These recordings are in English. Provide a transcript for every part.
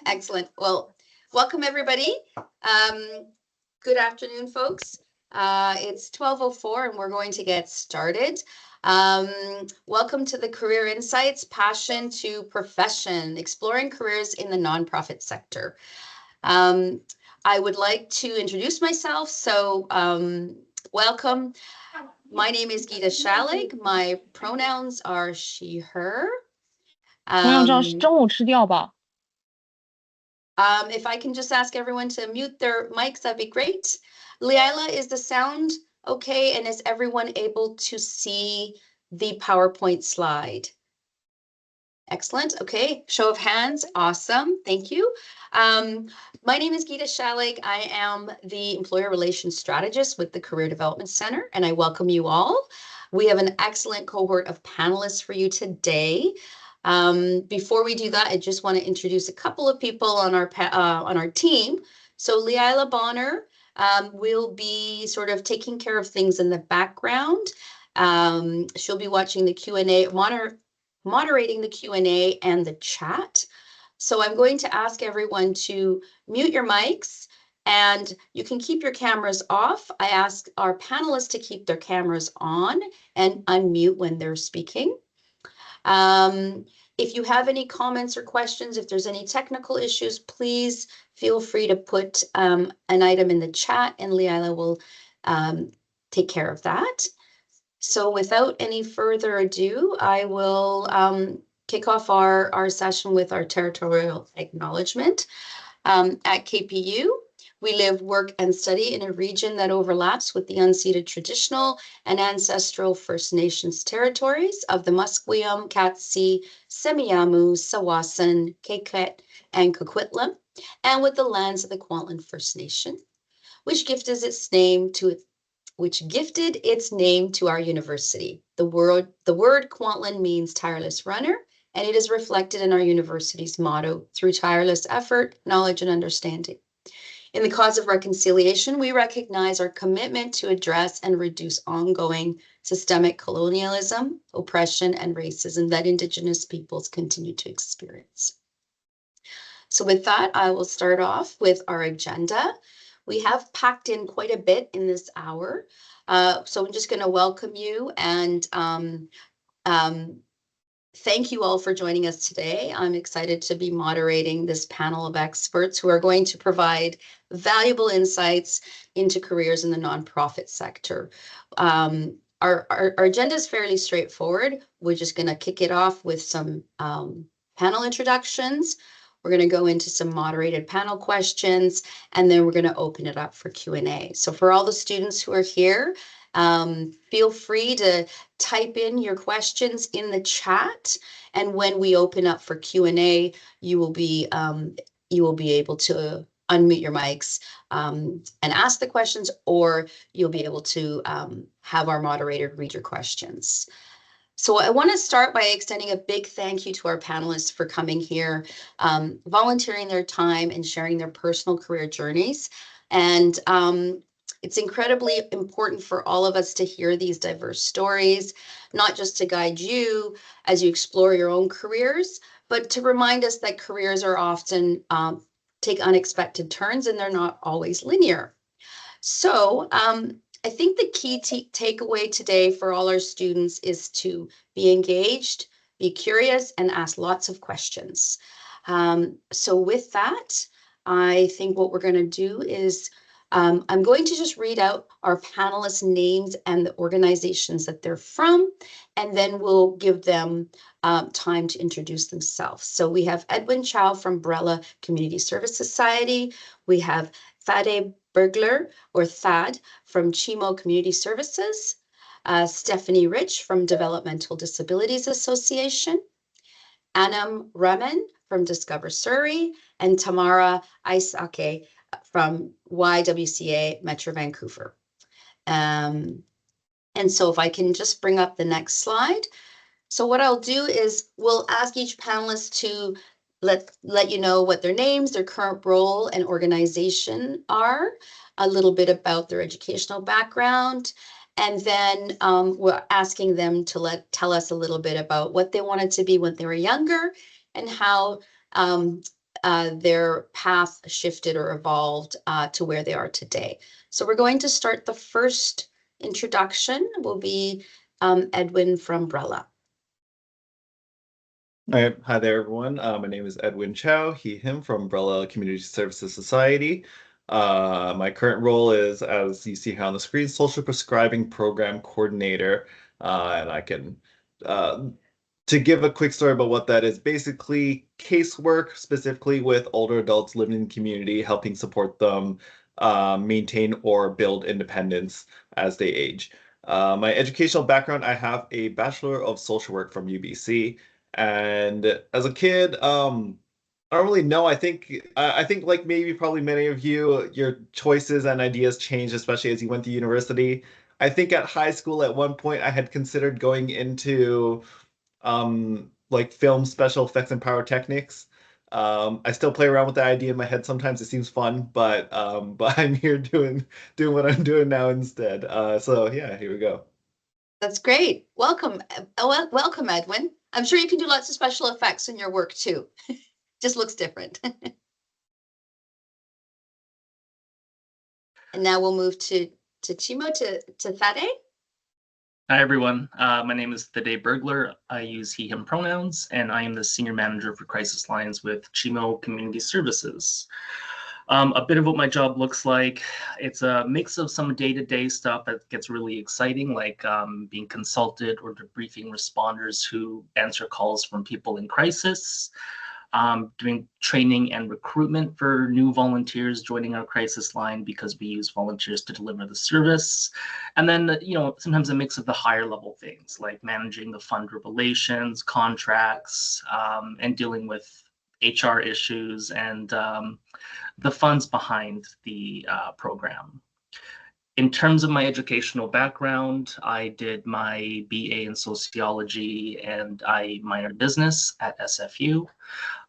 Excellent. Well, welcome everybody. Good afternoon, folks. It's 12:04 and we're going to get started. Welcome to the Career Insights, Passion to Profession, exploring careers in the nonprofit sector. I would like to introduce myself. Welcome. My name is Gita Shalig. My pronouns are she, her. 我想知道是中午吃掉吧？ If I can just ask everyone to mute their mics, that'd be great. Liela, is the sound okay? And is everyone able to see the PowerPoint slide? Excellent. Okay. Show of hands. Awesome. Thank you. My name is Gita Shalig. I am the Employer Relations Strategist with the Career Development Center, and I welcome you all. We have an excellent cohort of panelists for you today. Before we do that, I just want to introduce a couple of people on our team. So Liela Bonner will be sort of taking care of things in the background. She'll be watching the Q&A, moderating the Q&A and the chat. So I'm going to ask everyone to mute your mics and you can keep your cameras off. I ask our panelists to keep their cameras on and unmute when they're speaking. If you have any comments or questions, if there's any technical issues, please feel free to put an item in the chat and Liela will take care of that. So without any further ado, I will kick off our session with our territorial acknowledgement. At KPU, we live, work, and study in a region that overlaps with the unceded traditional and ancestral First Nations territories of the Musqueam, Katzie, Semiahmoo, Tsawwassen, Kaiket, and Coquitlam, and with the lands of the Kwantlen First Nation, which gifted its name to our university. The word Kwantlen means tireless runner, and it is reflected in our university's motto, through tireless effort, knowledge, and understanding. In the cause of reconciliation, we recognize our commitment to address and reduce ongoing systemic colonialism, oppression, and racism that Indigenous peoples continue to experience. So with that, I will start off with our agenda. We have packed in quite a bit in this hour. So I'm just going to welcome you and thank you all for joining us today. I'm excited to be moderating this panel of experts who are going to provide valuable insights into careers in the nonprofit sector. Our agenda is fairly straightforward. We're just going to kick it off with some panel introductions. We're going to go into some moderated panel questions, and then we're going to open it up for Q&A. So for all the students who are here, feel free to type in your questions in the chat, and when we open up for Q&A, you will be able to unmute your mics and ask the questions, or you'll be able to have our moderator read your questions. So I want to start by extending a big thank you to our panelists for coming here, volunteering their time and sharing their personal career journeys. And it's incredibly important for all of us to hear these diverse stories, not just to guide you as you explore your own careers, but to remind us that careers are often take unexpected turns and they're not always linear. So I think the key takeaway today for all our students is to be engaged, be curious, and ask lots of questions. So with that, I think what we're going to do is I'm going to just read out our panelists' names and the organizations that they're from, and then we'll give them time to introduce themselves. So we have Edwin Chow from Brella Community Service Society. We have Thade Bergler, or Thad, from Chimo Community Services. Stephanie Rich from Developmental Disabilities Association. Anam Raman from Discover Surrey, and Tamara Aisake from YWCA Metro Vancouver. And so if I can just bring up the next slide. So what I'll do is we'll ask each panelist to let you know what their names, their current role and organization are, a little bit about their educational background, and then we're asking them to tell us a little bit about what they wanted to be when they were younger and how their path shifted or evolved to where they are today. So we're going to start. The first introduction will be Edwin from Brella. Hi there, everyone. My name is Edwin Chow, he, him from Umbrella Community Services Society. My current role is, as you see here on the screen, Social Prescribing Program Coordinator. And I can, to give a quick story about what that is, basically casework specifically with older adults living in the community, helping support them maintain or build independence as they age. My educational background, I have a Bachelor of Social Work from UBC. And as a kid, I don't really know. I think like maybe probably many of you, your choices and ideas changed, especially as you went to university. I think at high school at one point I had considered going into like film special effects and pyrotechnics. I still play around with the idea in my head. Sometimes it seems fun, but I'm here doing what I'm doing now instead. So yeah, here we go. That's great. Welcome, welcome, Edwin. I'm sure you can do lots of special effects in your work too. Just looks different. And now we'll move to Chimo, to Thade. Hi, everyone. My name is Thade Bergler. I use he, him pronouns, and I am the Senior Manager for Crisis Lines with Chimo Community Services. A bit of what my job looks like, it's a mix of some day-to-day stuff that gets really exciting, like being consulted or debriefing responders who answer calls from people in crisis, doing training and recruitment for new volunteers joining our crisis line because we use volunteers to deliver the service. And then, sometimes a mix of the higher level things like managing the funder relations, contracts, and dealing with HR issues and the funds behind the program. In terms of my educational background, I did my BA in sociology and I minored business at SFU.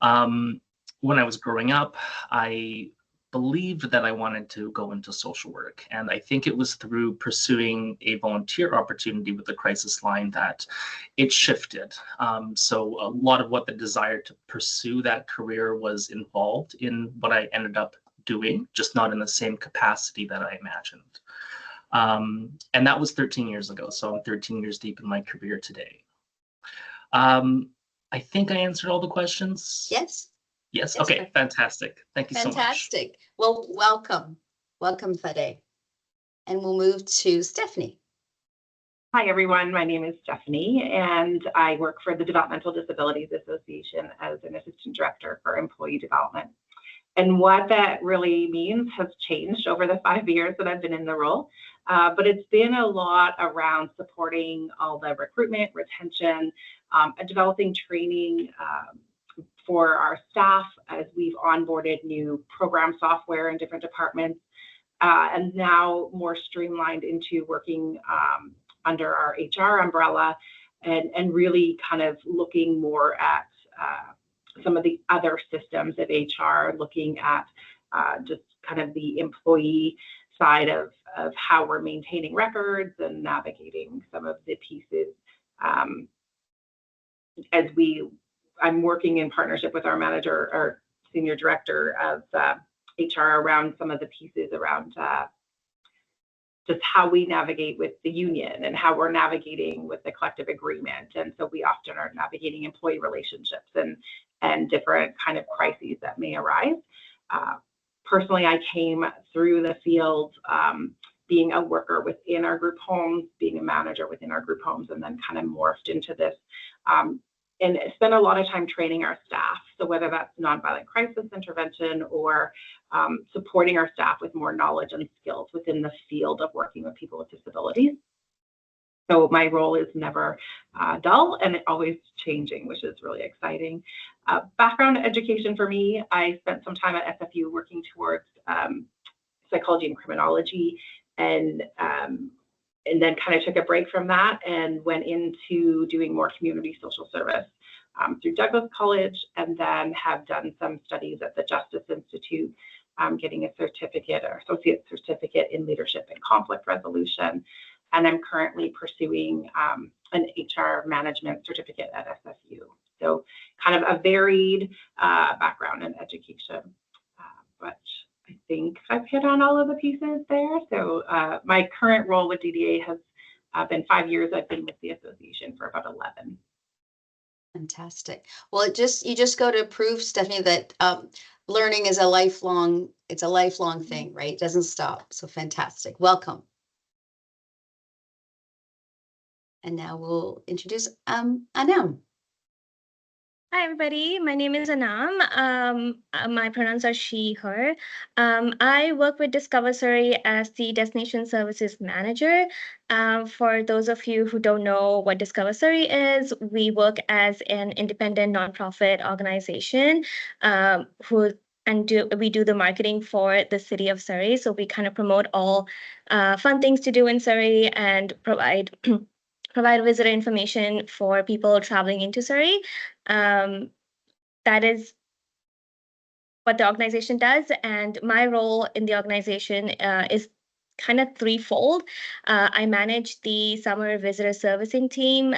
When I was growing up, I believed that I wanted to go into social work. And I think it was through pursuing a volunteer opportunity with the crisis line that it shifted. So a lot of what the desire to pursue that career was involved in what I ended up doing, just not in the same capacity that I imagined. And that was 13 years ago. So I'm 13 years deep in my career today. I think I answered all the questions. Yes. Yes. Okay. Fantastic. Thank you so much. Fantastic. Well, welcome. Welcome, Thade. And we'll move to Stephanie. Hi, everyone. My name is Stephanie, and I work for the Developmental Disabilities Association as an Assistant Director for Employee Development. And what that really means has changed over the 5 years that I've been in the role. But it's been a lot around supporting all the recruitment, retention, and developing training for our staff as we've onboarded new program software in different departments, and now more streamlined into working under our HR umbrella and really kind of looking more at some of the other systems of HR, looking at just kind of the employee side of how we're maintaining records and navigating some of the pieces. I'm working in partnership with our manager or senior director of HR around some of the pieces around just how we navigate with the union and how we're navigating with the collective agreement. And so we often are navigating employee relationships and different kind of crises that may arise. Personally, I came through the field being a worker within our group homes, being a manager within our group homes, and then kind of morphed into this and spend a lot of time training our staff. So whether that's nonviolent crisis intervention or supporting our staff with more knowledge and skills within the field of working with people with disabilities. So my role is never dull and always changing, which is really exciting. Background education for me, I spent some time at SFU working towards psychology and criminology, and then kind of took a break from that and went into doing more community social service through Douglas College, and then have done some studies at the Justice Institute, getting a certificate or associate certificate in leadership and conflict resolution. And I'm currently pursuing an HR management certificate at SFU. So kind of a varied background in education. But I think I've hit on all of the pieces there. So my current role with DDA has been 5 years. I've been with the association for about 11. Fantastic. Well, you just go to prove, Stephanie, that learning is a lifelong thing, right? It doesn't stop. So fantastic. Welcome. And now we'll introduce Anam. Hi, everybody. My name is Anam. My pronouns are she, her. I work with Discover Surrey as the Destination Services Manager. For those of you who don't know what Discover Surrey is, we work as an independent nonprofit organization we do the marketing for the city of Surrey. So we kind of promote all fun things to do in Surrey and provide visitor information for people traveling into Surrey. That is what the organization does, and my role in the organization is kind of threefold. I manage the summer visitor servicing team.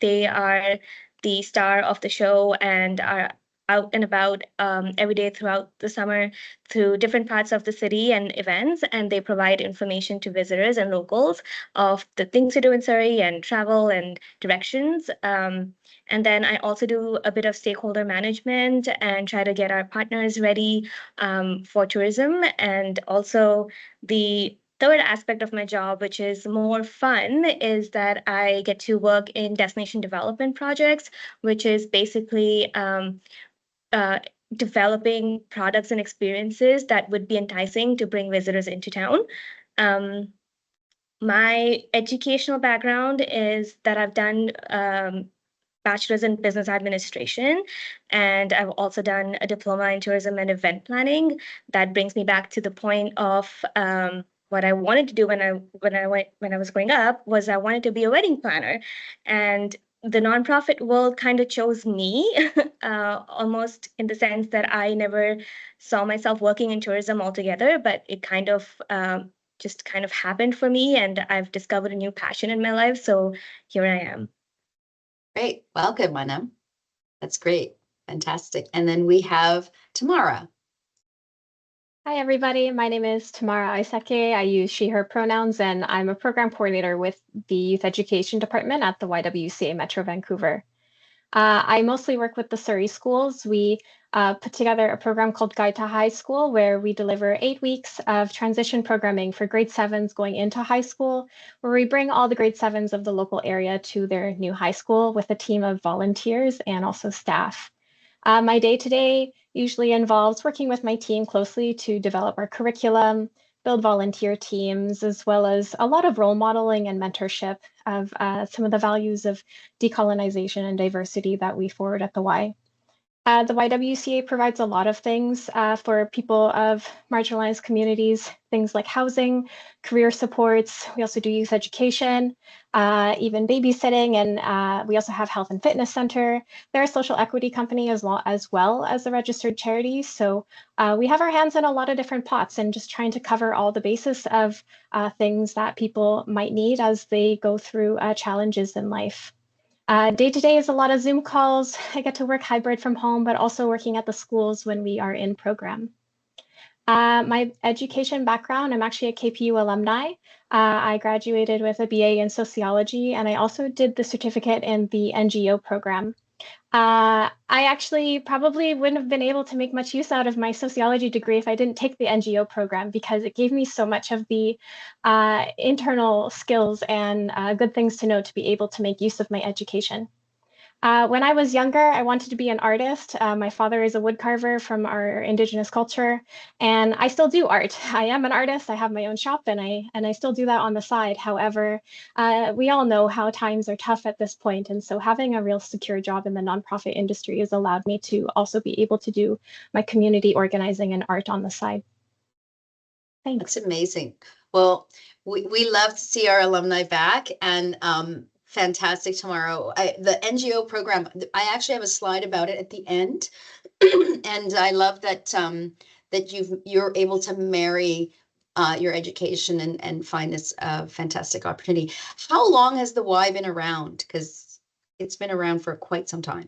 They are the star of the show and are out and about every day throughout the summer through different parts of the city and events, and they provide information to visitors and locals of the things to do in Surrey and travel and directions. And then I also do a bit of stakeholder management and try to get our partners ready for tourism. And also the third aspect of my job, which is more fun, is that I get to work in destination development projects, which is basically developing products and experiences that would be enticing to bring visitors into town. My educational background is that I've done bachelor's in business administration, and I've also done a diploma in tourism and event planning. That brings me back to the point of what I wanted to do when I was growing up was I wanted to be a wedding planner, and the nonprofit world kind of chose me, almost in the sense that I never saw myself working in tourism altogether, but it kind of just kind of happened for me, and I've discovered a new passion in my life. So here I am. Great. Welcome, Anam. That's great. Fantastic. And then we have Tamara. Hi, everybody. My name is Tamara Aiseke. I use she, her pronouns, and I'm a program coordinator with the Youth Education Department at the YWCA Metro Vancouver. I mostly work with the Surrey schools. We put together a program called Guide to High School, where we deliver 8 weeks of transition programming for grade 7s going into high school, where we bring all the grade 7s of the local area to their new high school with a team of volunteers and also staff. My day-to-day usually involves working with my team closely to develop our curriculum, build volunteer teams, as well as a lot of role modeling and mentorship of some of the values of decolonization and diversity that we forward at the Y. The YWCA provides a lot of things for people of marginalized communities, things like housing, career supports. We also do youth education, even babysitting, and we also have health and fitness center. They're a social equity company as well as a registered charity. So we have our hands in a lot of different pots and just trying to cover all the basis of things that people might need as they go through challenges in life. Day-to-day is a lot of Zoom calls. I get to work hybrid from home, but also working at the schools when we are in program. My education background, I'm actually a KPU alumni. I graduated with a BA in sociology, and I also did the certificate in the NGO program. I actually probably wouldn't have been able to make much use out of my sociology degree if I didn't take the NGO program, because it gave me so much of the internal skills and good things to know to be able to make use of my education. When I was younger, I wanted to be an artist. My father is a woodcarver from our Indigenous culture, and I still do art. I am an artist. I have my own shop, and I still do that on the side. However, we all know how times are tough at this point, and so having a real secure job in the nonprofit industry has allowed me to also be able to do my community organizing and art on the side. Thanks. That's amazing. Well, we love to see our alumni back, and fantastic tomorrow. The NGO program, I actually have a slide about it at the end. And I love that that you're able to marry your education and find this fantastic opportunity. How long has the Y been around? Because it's been around for quite some time.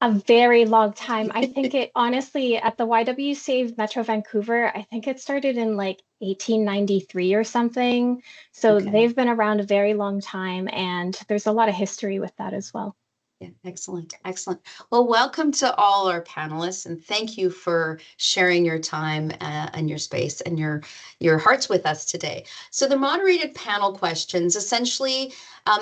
A very long time. I think it honestly at the YWCA Metro Vancouver, I think it started in like 1893 or something. So Okay. they've been around a very long time, and there's a lot of history with that as well. Yeah, excellent, excellent. Well, welcome to all our panelists, and thank you for sharing your time and your space and your hearts with us today. So the moderated panel questions, essentially,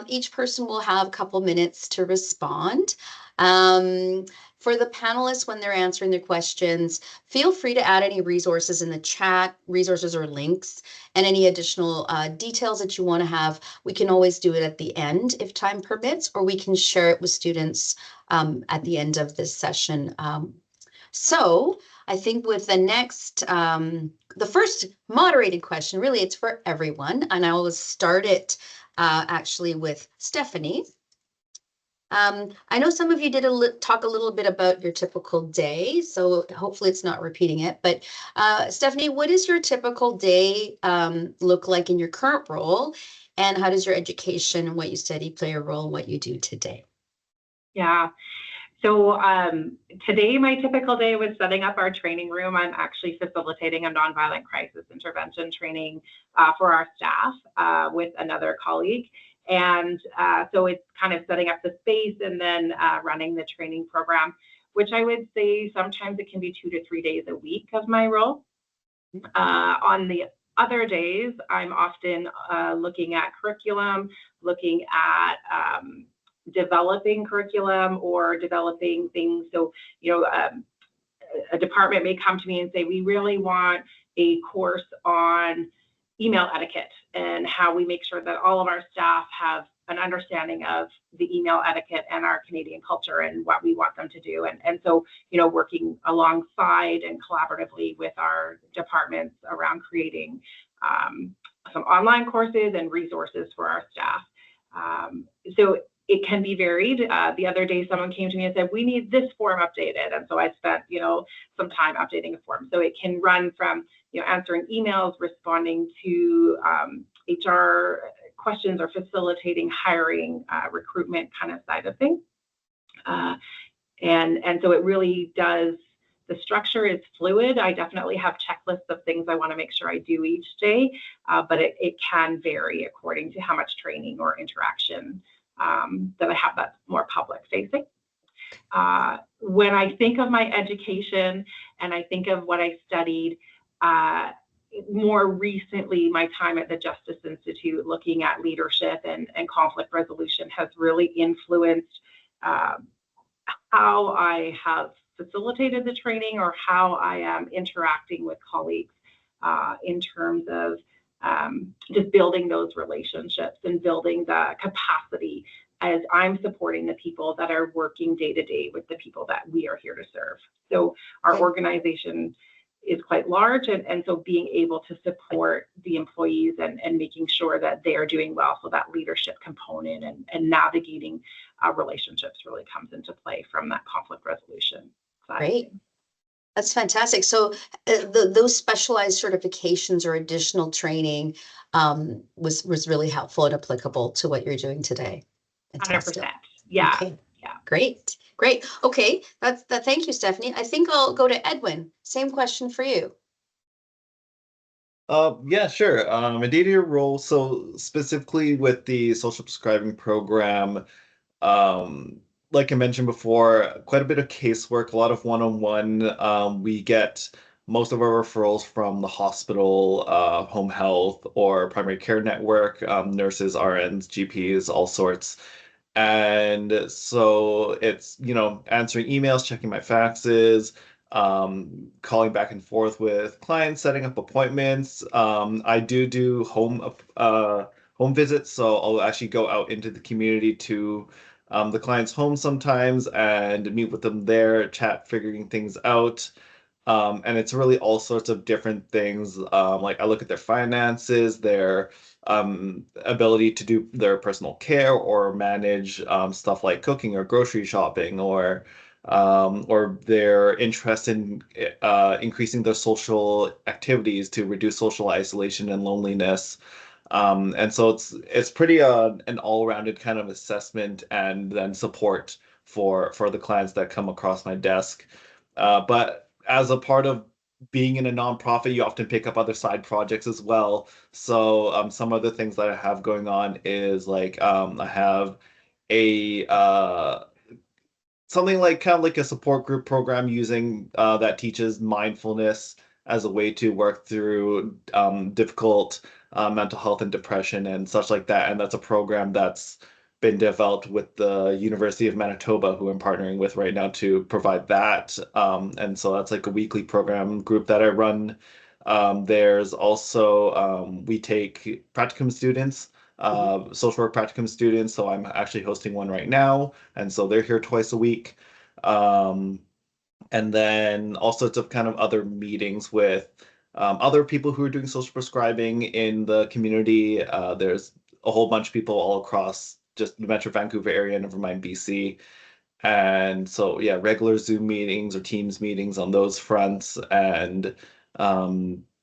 each person will have a couple minutes to respond. For the panelists, when they're answering their questions, feel free to add any resources in the chat, resources or links, and any additional details that you want to have. We can always do it at the end if time permits, or we can share it with students at the end of this session. So I think with the next, the first moderated question, really it's for everyone, and I will start it actually with Stephanie. I know some of you did talk a little bit about your typical day, so hopefully it's not repeating it. But Stephanie, what does your typical day look like in your current role? And how does your education and what you study play a role in what you do today? Yeah. So today, my typical day was setting up our training room. I'm actually facilitating a nonviolent crisis intervention training for our staff with another colleague. And so it's kind of setting up the space and then running the training program, which I would say sometimes it can be 2 to 3 days a week of my role. On the other days, I'm often looking at curriculum, looking at developing curriculum or developing things. So, a department may come to me and say, we really want a course on email etiquette and how we make sure that all of our staff have an understanding of the email etiquette and our Canadian culture and what we want them to do. And so, working alongside and collaboratively with our departments around creating some online courses and resources for our staff. So it can be varied. The other day, someone came to me and said, we need this form updated. And so I spent, some time updating a form. So it can run from, answering emails, responding to HR questions or facilitating hiring, recruitment kind of side of things. And so it really does, the structure is fluid. I definitely have checklists of things I want to make sure I do each day, but it can vary according to how much training or interaction that I have that's more public facing. When I think of my education and I think of what I studied, more recently, my time at the Justice Institute looking at leadership and conflict resolution has really influenced how I have facilitated the training or how I am interacting with colleagues in terms of just building those relationships and building the capacity as I'm supporting the people that are working day to day with the people that we are here to serve. So our organization is quite large, and so being able to support the employees and making sure that they are doing well, so that leadership component and navigating relationships really comes into play from that conflict resolution side. Great. That's fantastic. So those specialized certifications or additional training was really helpful and applicable to what you're doing today. Fantastic. 100%. Yeah. Okay. Yeah. Great. Okay. Thank you, Stephanie. I think I'll go to Edwin. Same question for you. Yeah, sure. A day-to-day role. So specifically with the social prescribing program, like I mentioned before, quite a bit of casework, a lot of one-on-one. We get most of our referrals from the hospital, home health, or primary care network, nurses, RNs, GPs, all sorts. And so it's, answering emails, checking my faxes, calling back and forth with clients, setting up appointments. I do home visits, so I'll actually go out into the community to the client's home sometimes and meet with them there, chat, figuring things out. And it's really all sorts of different things. Like I look at their finances, their ability to do their personal care or manage stuff like cooking or grocery shopping, or their interest in increasing their social activities to reduce social isolation and loneliness. And so it's pretty an all-rounded kind of assessment and then support for the clients that come across my desk. But as a part of being in a nonprofit, you often pick up other side projects as well. So some other things that I have going on is like I have a something like kind of like a support group program using that teaches mindfulness as a way to work through difficult mental health and depression and such like that. And that's a program that's been developed with the University of Manitoba, who I'm partnering with right now to provide that. And so that's like a weekly program group that I run. There's also we take practicum students, social work practicum students. So I'm actually hosting one right now, and so they're here twice a week. Um, and then all sorts of kind of other meetings with other people who are doing social prescribing in the community. There's a whole bunch of people all across just the Metro Vancouver area, never mind BC. And so, yeah, regular Zoom meetings or Teams meetings on those fronts, and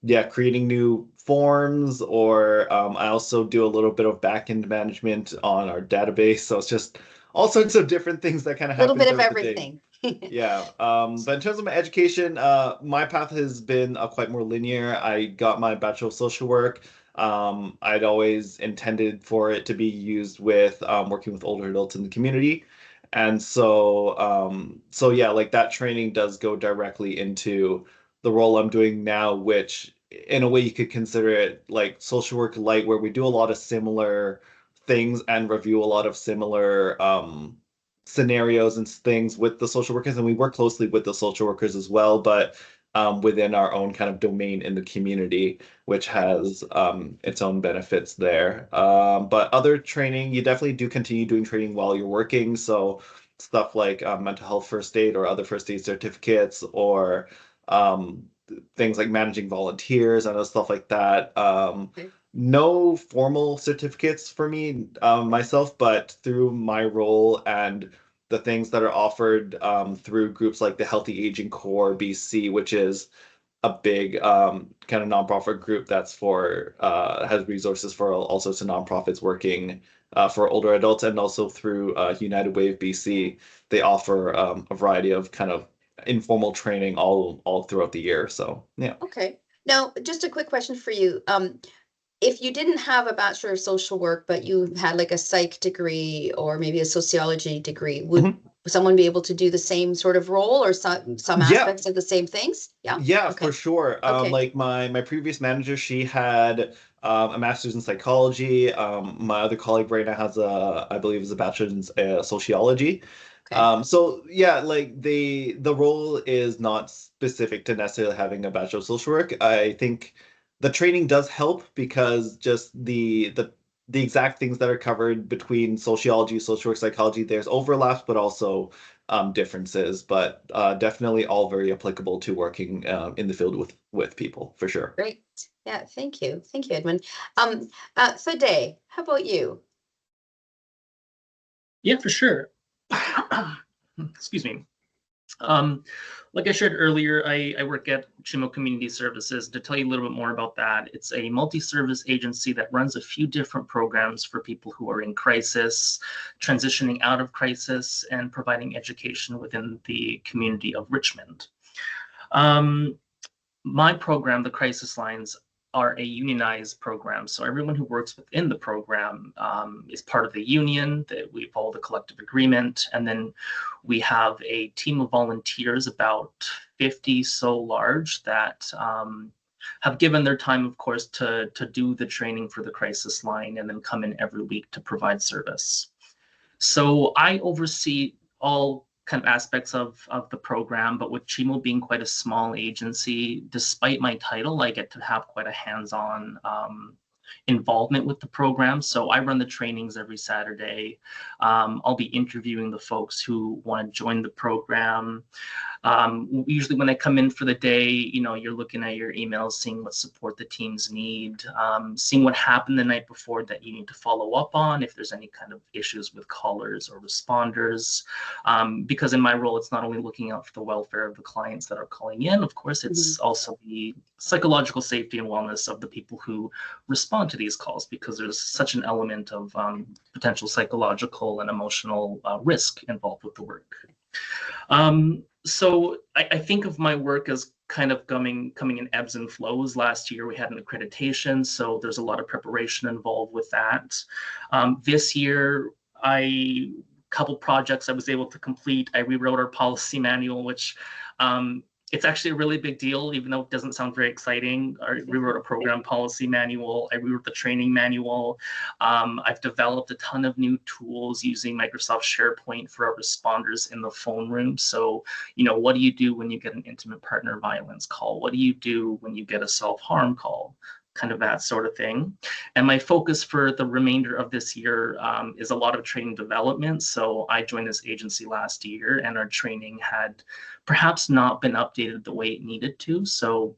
yeah, creating new forms. Or I also do a little bit of backend management on our database. So it's just all sorts of different things that kind of A little happen bit of throughout the day. everything. Yeah. But in terms of my education, my path has been quite more linear. I got my Bachelor of Social Work. I'd always intended for it to be used with working with older adults in the community. And so yeah, like that training does go directly into the role I'm doing now, which in a way you could consider it like social work light, where we do a lot of similar things and review a lot of similar scenarios and things with the social workers, and we work closely with the social workers as well, but within our own kind of domain in the community, which has its own benefits there. But other training, you definitely do continue doing training while you're working. So stuff like mental health first aid or other first aid certificates, or um, things like managing volunteers and stuff like that. Okay. No formal certificates for me myself, but through my role and the things that are offered through groups like the Healthy Aging Core BC, which is a big kind of nonprofit group that's for has resources for all sorts of nonprofits working for older adults, and also through United Wave BC, they offer a variety of kind of informal training all throughout the year. So yeah. Okay. Now, just a quick question for you. If you didn't have a Bachelor of Social Work, but you had like a psych degree or maybe a sociology degree, would someone be able to do the same sort of role, or some Yeah. aspects of the same things? Yeah. Yeah, Okay. for sure. Okay. Like my previous manager, she had a master's in psychology. My other colleague right now has I believe, is a bachelor's in sociology. Okay. So yeah, like the role is not specific to necessarily having a bachelor of social work. I think the training does help, because just the exact things that are covered between sociology, social work, psychology, there's overlaps, but also differences. But definitely all very applicable to working in the field with people, for sure. Great. Yeah. Thank you. Thank you, Edwin. So Day, how about you? Yeah, for sure. Excuse me. Like I shared earlier, I work at Chimo Community Services. To tell you a little bit more about that, it's a multi-service agency that runs a few different programs for people who are in crisis, transitioning out of crisis, and providing education within the community of Richmond. My program, the Crisis Lines, are a unionized program. So everyone who works within the program is part of the union, that we follow the collective agreement. And then we have a team of volunteers, about 50 so large, that have given their time, of course, to do the training for the crisis line, and then come in every week to provide service. So I oversee all kind of aspects of the program, but with Chimo being quite a small agency, despite my title, I get to have quite a hands-on involvement with the program. So I run the trainings every Saturday. I'll be interviewing the folks who want to join the program. Usually when I come in for the day, you're looking at your emails, seeing what support the teams need, seeing what happened the night before that you need to follow up on, if there's any kind of issues with callers or responders. Because in my role, it's not only looking out for the welfare of the clients that are calling in, of course, it's also the psychological safety and wellness of the people who respond respond to these calls because there's such an element of potential psychological and emotional risk involved with the work. So I think of my work as kind of coming in ebbs and flows. Last year we had an accreditation, so there's a lot of preparation involved with that. This year, couple projects I was able to complete. I rewrote our policy manual, which it's actually a really big deal, even though it doesn't sound very exciting. I rewrote a program policy manual. I rewrote the training manual. I've developed a ton of new tools using Microsoft SharePoint for our responders in the phone room. So, what do you do when you get an intimate partner violence call? What do you do when you get a self-harm call? Kind of that sort of thing. And my focus for the remainder of this year is a lot of training development. So I joined this agency last year, and our training had perhaps not been updated the way it needed to. So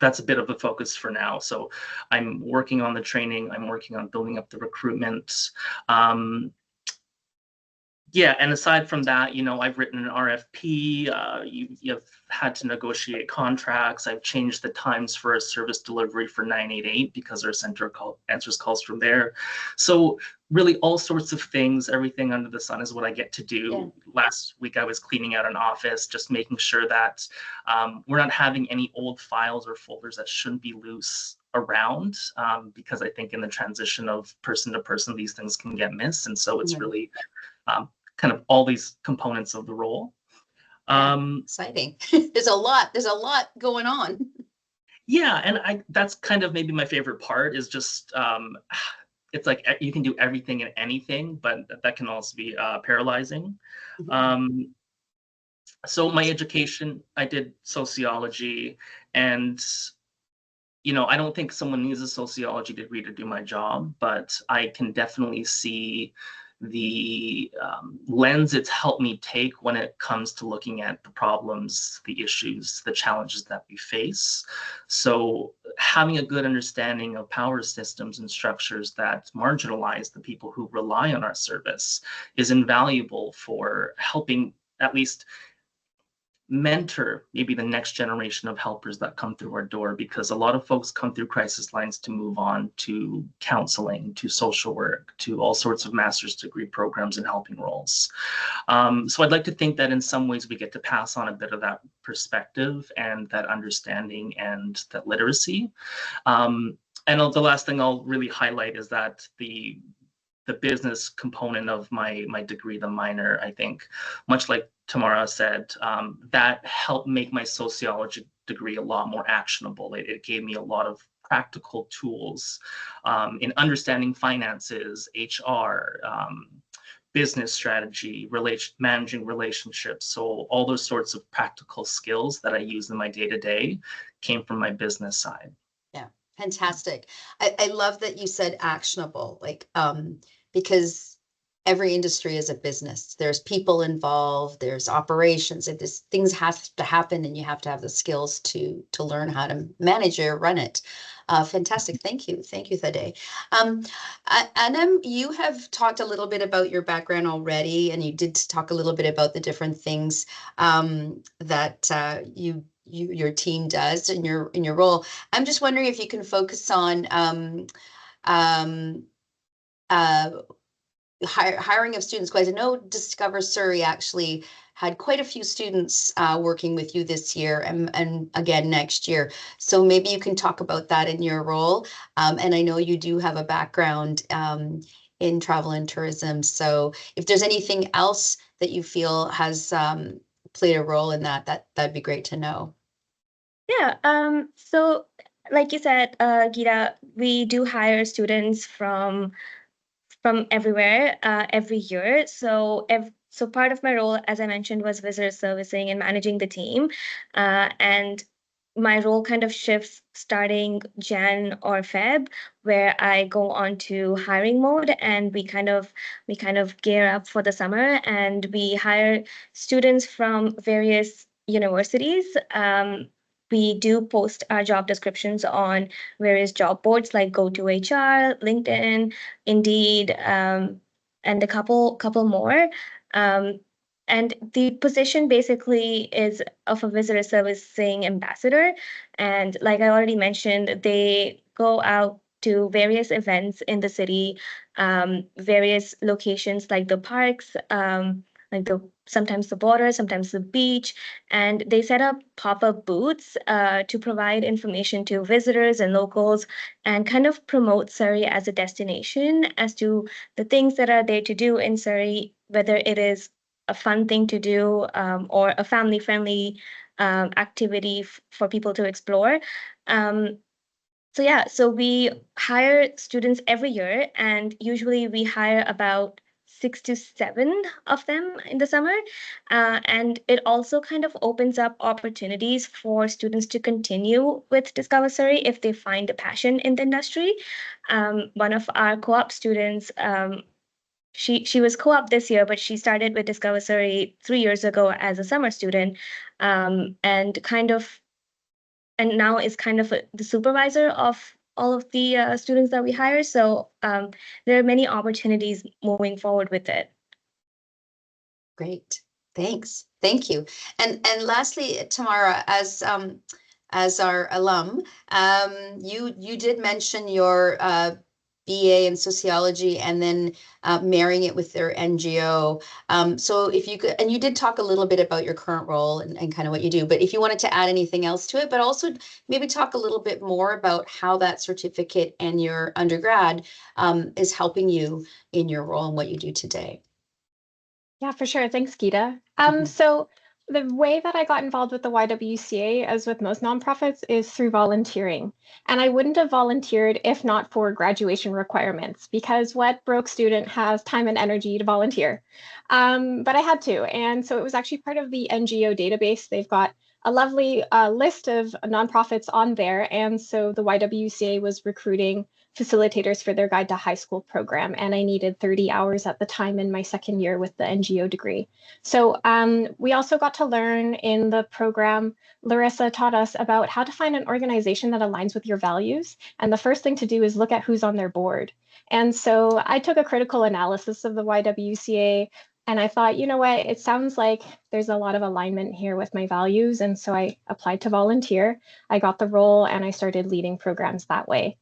that's a bit of a focus for now. So I'm working on the training. I'm working on building up the recruitment. Yeah, and aside from that, I've written an RFP. You've had to negotiate contracts. I've changed the times for a service delivery for 988 because our center answers calls from there. So really all sorts of things, everything under the sun is what I get to do. Yeah. Last week I was cleaning out an office, just making sure that we're not having any old files or folders that shouldn't be loose around, because I think in the transition of person to person, these things can get missed. And so it's really kind of all these components of the role. Exciting. There's a lot going on. Yeah, and that's kind of maybe my favorite part is just it's like you can do everything and anything, but that can also be paralyzing. Mm-hmm. So my education, I did sociology, and I don't think someone needs a sociology degree to do my job, but I can definitely see the lens it's helped me take when it comes to looking at the problems, the issues, the challenges that we face. So having a good understanding of power systems and structures that marginalize the people who rely on our service is invaluable for helping at least mentor maybe the next generation of helpers that come through our door, because a lot of folks come through crisis lines to move on to counseling, to social work, to all sorts of master's degree programs and helping roles. So I'd like to think that in some ways we get to pass on a bit of that perspective and that understanding and that literacy. And the last thing I'll really highlight is that the business component of my degree, the minor, I think, much like Tamara said, that helped make my sociology degree a lot more actionable. It gave me a lot of practical tools in understanding finances, HR, business strategy, managing relationships. So all those sorts of practical skills that I use in my day-to-day came from my business side. Yeah, fantastic. I love that you said actionable, because every industry is a business. There's people involved, there's operations, and things have to happen, and you have to have the skills to learn how to manage it or run it. Fantastic. Thank you, Thade. Anam, you have talked a little bit about your background already, and you did talk a little bit about the different things that your team does in your role. I'm just wondering if you can focus on hiring of students, because I know Discover Surrey actually had quite a few students working with you this year and again next year. So maybe you can talk about that in your role. And I know you do have a background in travel and tourism. So if there's anything else that you feel has played a role in that'd be great to know. Yeah, so like you said, Geeta, we do hire students from everywhere every year. So part of my role, as I mentioned, was visitor servicing and managing the team. And my role kind of shifts starting Jan or Feb, where I go on to hiring mode, and we kind of gear up for the summer, and we hire students from various universities. We do post our job descriptions on various job boards like GoToHR, LinkedIn, Indeed, and a couple more. And the position basically is of a visitor servicing ambassador. And like I already mentioned, they go out to various events in the city, various locations like the parks, like sometimes the water, sometimes the beach, and they set up pop-up booths to provide information to visitors and locals and kind of promote Surrey as a destination as to the things that are there to do in Surrey, whether it is a fun thing to do or a family-friendly activity for people to explore. So yeah, so we hire students every year, and usually we hire about 6 to 7 of them in the summer. And it also kind of opens up opportunities for students to continue with Discover Surrey if they find a passion in the industry. One of our co-op students, she was co-op this year, but she started with Discover Surrey 3 years ago as a summer student, and now is kind of the supervisor of all of the students that we hire. So there are many opportunities moving forward with it. Great, thanks, thank you. And lastly, Tamara, as our alum, you did mention your BA in sociology and then marrying it with their NGO. So if you could, and you did talk a little bit about your current role and kind of what you do, but if you wanted to add anything else to it, but also maybe talk a little bit more about how that certificate and your undergrad is helping you in your role and what you do today. Yeah, for sure. Thanks, Geeta. Mhm. So the way that I got involved with the YWCA, as with most nonprofits, is through volunteering. And I wouldn't have volunteered if not for graduation requirements, because what broke student has time and energy to volunteer? But I had to. And so it was actually part of the NGO database. They've got a lovely list of nonprofits on there. And so the YWCA was recruiting facilitators for their Guide to High School program, and I needed 30 hours at the time in my second year with the NGO degree. So we also got to learn in the program, Larissa taught us about how to find an organization that aligns with your values. And the first thing to do is look at who's on their board. And so I took a critical analysis of the YWCA, and I thought, you know what, it sounds like there's a lot of alignment here with my values. And so I applied to volunteer. I got the role and I started leading programs that way.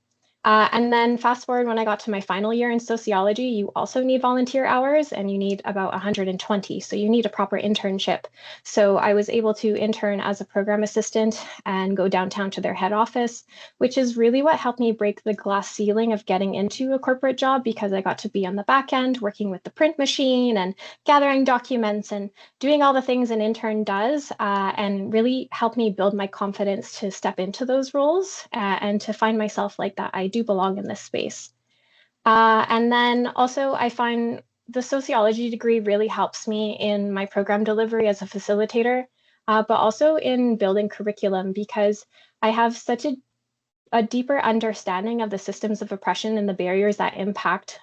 And then fast forward when I got to my final year in sociology, you also need volunteer hours and you need about 120. So you need a proper internship. So I was able to intern as a program assistant and go downtown to their head office, which is really what helped me break the glass ceiling of getting into a corporate job, because I got to be on the back end working with the print machine and gathering documents and doing all the things an intern does, and really helped me build my confidence to step into those roles and to find myself like that I do belong in this space. And then also I find the sociology degree really helps me in my program delivery as a facilitator, but also in building curriculum, because I have such a deeper understanding of the systems of oppression and the barriers that impact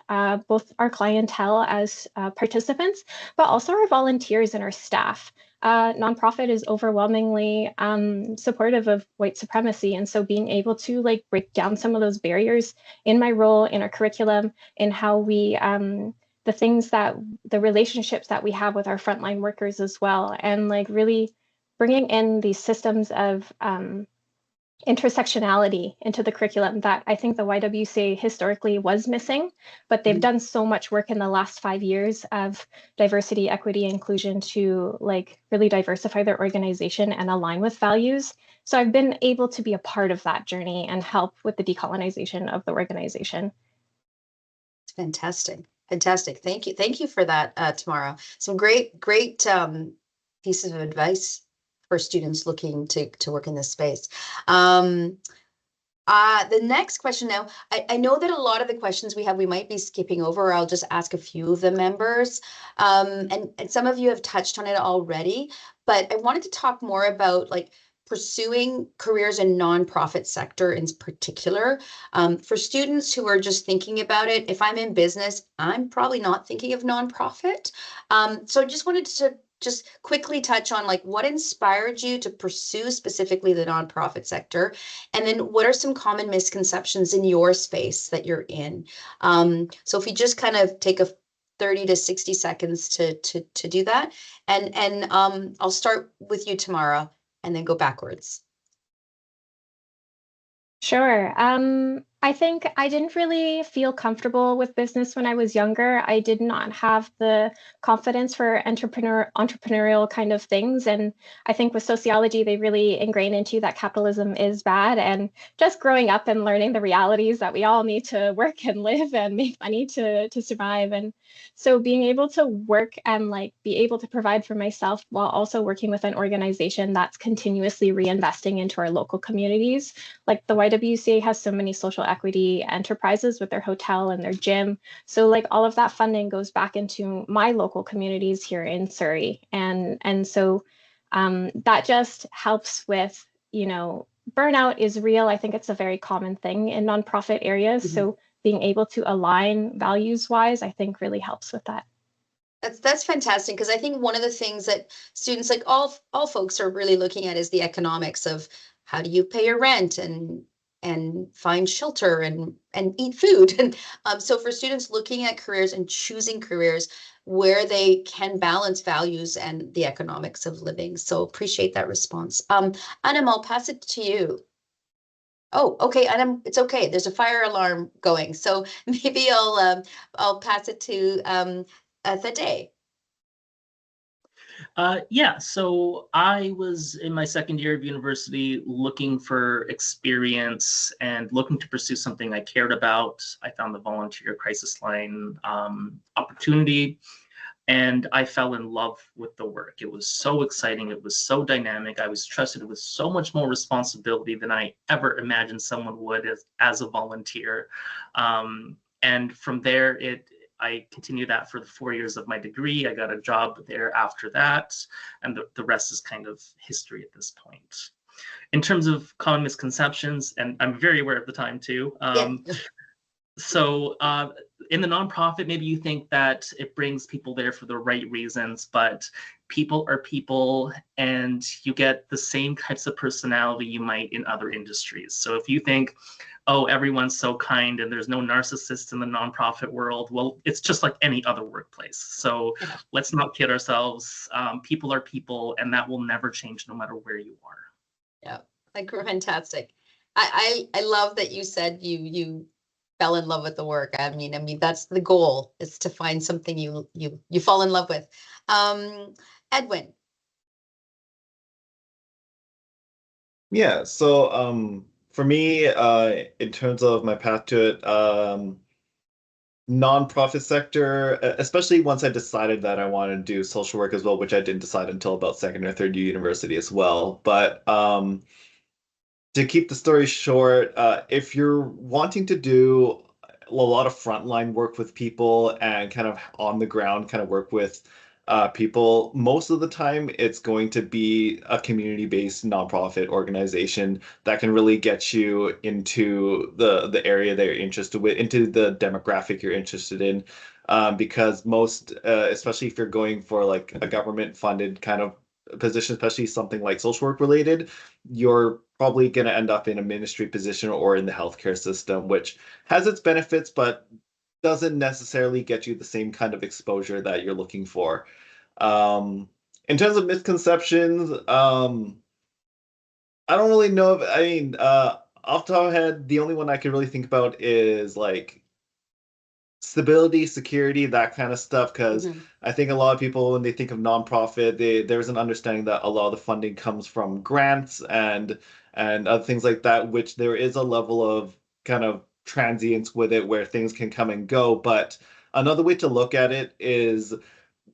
both our clientele as participants, but also our volunteers and our staff. Nonprofit is overwhelmingly supportive of white supremacy. And so being able to like break down some of those barriers in my role, in our curriculum, in how we, the relationships that we have with our frontline workers as well, and like really bringing in these systems of intersectionality into the curriculum that I think the YWCA historically was missing, but they've done so much work in the last 5 years of diversity, equity, inclusion to like really diversify their organization and align with values. So I've been able to be a part of that journey and help with the decolonization of the organization. It's fantastic. Fantastic. Thank you. Thank you for that, Tamara. Some great pieces of advice for students looking to work in this space. The next question now, I know that a lot of the questions we have, we might be skipping over. I'll just ask a few of the members. And some of you have touched on it already, but I wanted to talk more about like pursuing careers in nonprofit sector in particular. For students who are just thinking about it, if I'm in business, I'm probably not thinking of nonprofit. So I just wanted to just quickly touch on like what inspired you to pursue specifically the nonprofit sector, and then what are some common misconceptions in your space that you're in. So if you just kind of take a 30 to 60 seconds to do that. And I'll start with you, Tamara, and then go backwards. Sure. I think I didn't really feel comfortable with business when I was younger. I did not have the confidence for entrepreneurial kind of things. And I think with sociology, they really ingrain into you that capitalism is bad. And just growing up and learning the realities that we all need to work and live and make money to survive. And so being able to work and like be able to provide for myself while also working with an organization that's continuously reinvesting into our local communities. Like the YWCA has so many social equity enterprises with their hotel and their gym. So like all of that funding goes back into my local communities here in Surrey. And so that just helps with, you know, burnout is real. I think it's a very common thing in nonprofit areas. Mm-hmm. So being able to align values wise, I think really helps with that. That's fantastic, because I think one of the things that students, like all folks, are really looking at is the economics of how do you pay your rent and find shelter and eat food. And so for students looking at careers and choosing careers where they can balance values and the economics of living. So appreciate that response. Anam, I'll pass it to you. Oh, okay, Anam, it's okay. There's a fire alarm going, so maybe I'll pass it to Thaddeus. Yeah, so I was in my second year of university looking for experience and looking to pursue something I cared about. I found the volunteer crisis line opportunity, and I fell in love with the work. It was so exciting. It was so dynamic. I was trusted with so much more responsibility than I ever imagined someone would as a volunteer. And from there, I continued that for the 4 years of my degree. I got a job there after that, and the rest is kind of history at this point. In terms of common misconceptions, and I'm very aware of the time too. So in the nonprofit, maybe you think that it brings people there for the right reasons, but people are people, and you get the same types of personality you might in other industries. So if you think, oh, everyone's so kind and there's no narcissists in the nonprofit world, well, it's just like any other workplace. So let's not kid ourselves. People are people, and that will never change no matter where you are. Yeah, like fantastic. I love that you said you fell in love with the work. I mean that's the goal, is to find something you fall in love with. Edwin. Yeah, so for me, in terms of my path to it, nonprofit sector, especially once I decided that I wanted to do social work as well, which I didn't decide until about second or third year university as well. But to keep the story short, if you're wanting to do a lot of frontline work with people and kind of on the ground kind of work with people, most of the time it's going to be a community-based nonprofit organization that can really get you into the area that you're interested with, into the demographic you're interested in. Because most, especially if you're going for like a government-funded kind of position, especially something like social work related, you're probably going to end up in a ministry position or in the healthcare system, which has its benefits, but doesn't necessarily get you the same kind of exposure that you're looking for. In terms of misconceptions, I don't really know if, I mean, off the top of my head, the only one I can really think about is like stability, security, that kind of stuff. Because I think a lot of people, when they think of nonprofit, there's an understanding that a lot of the funding comes from grants and other things like that, which there is a level of kind of transience with it where things can come and go. But another way to look at it is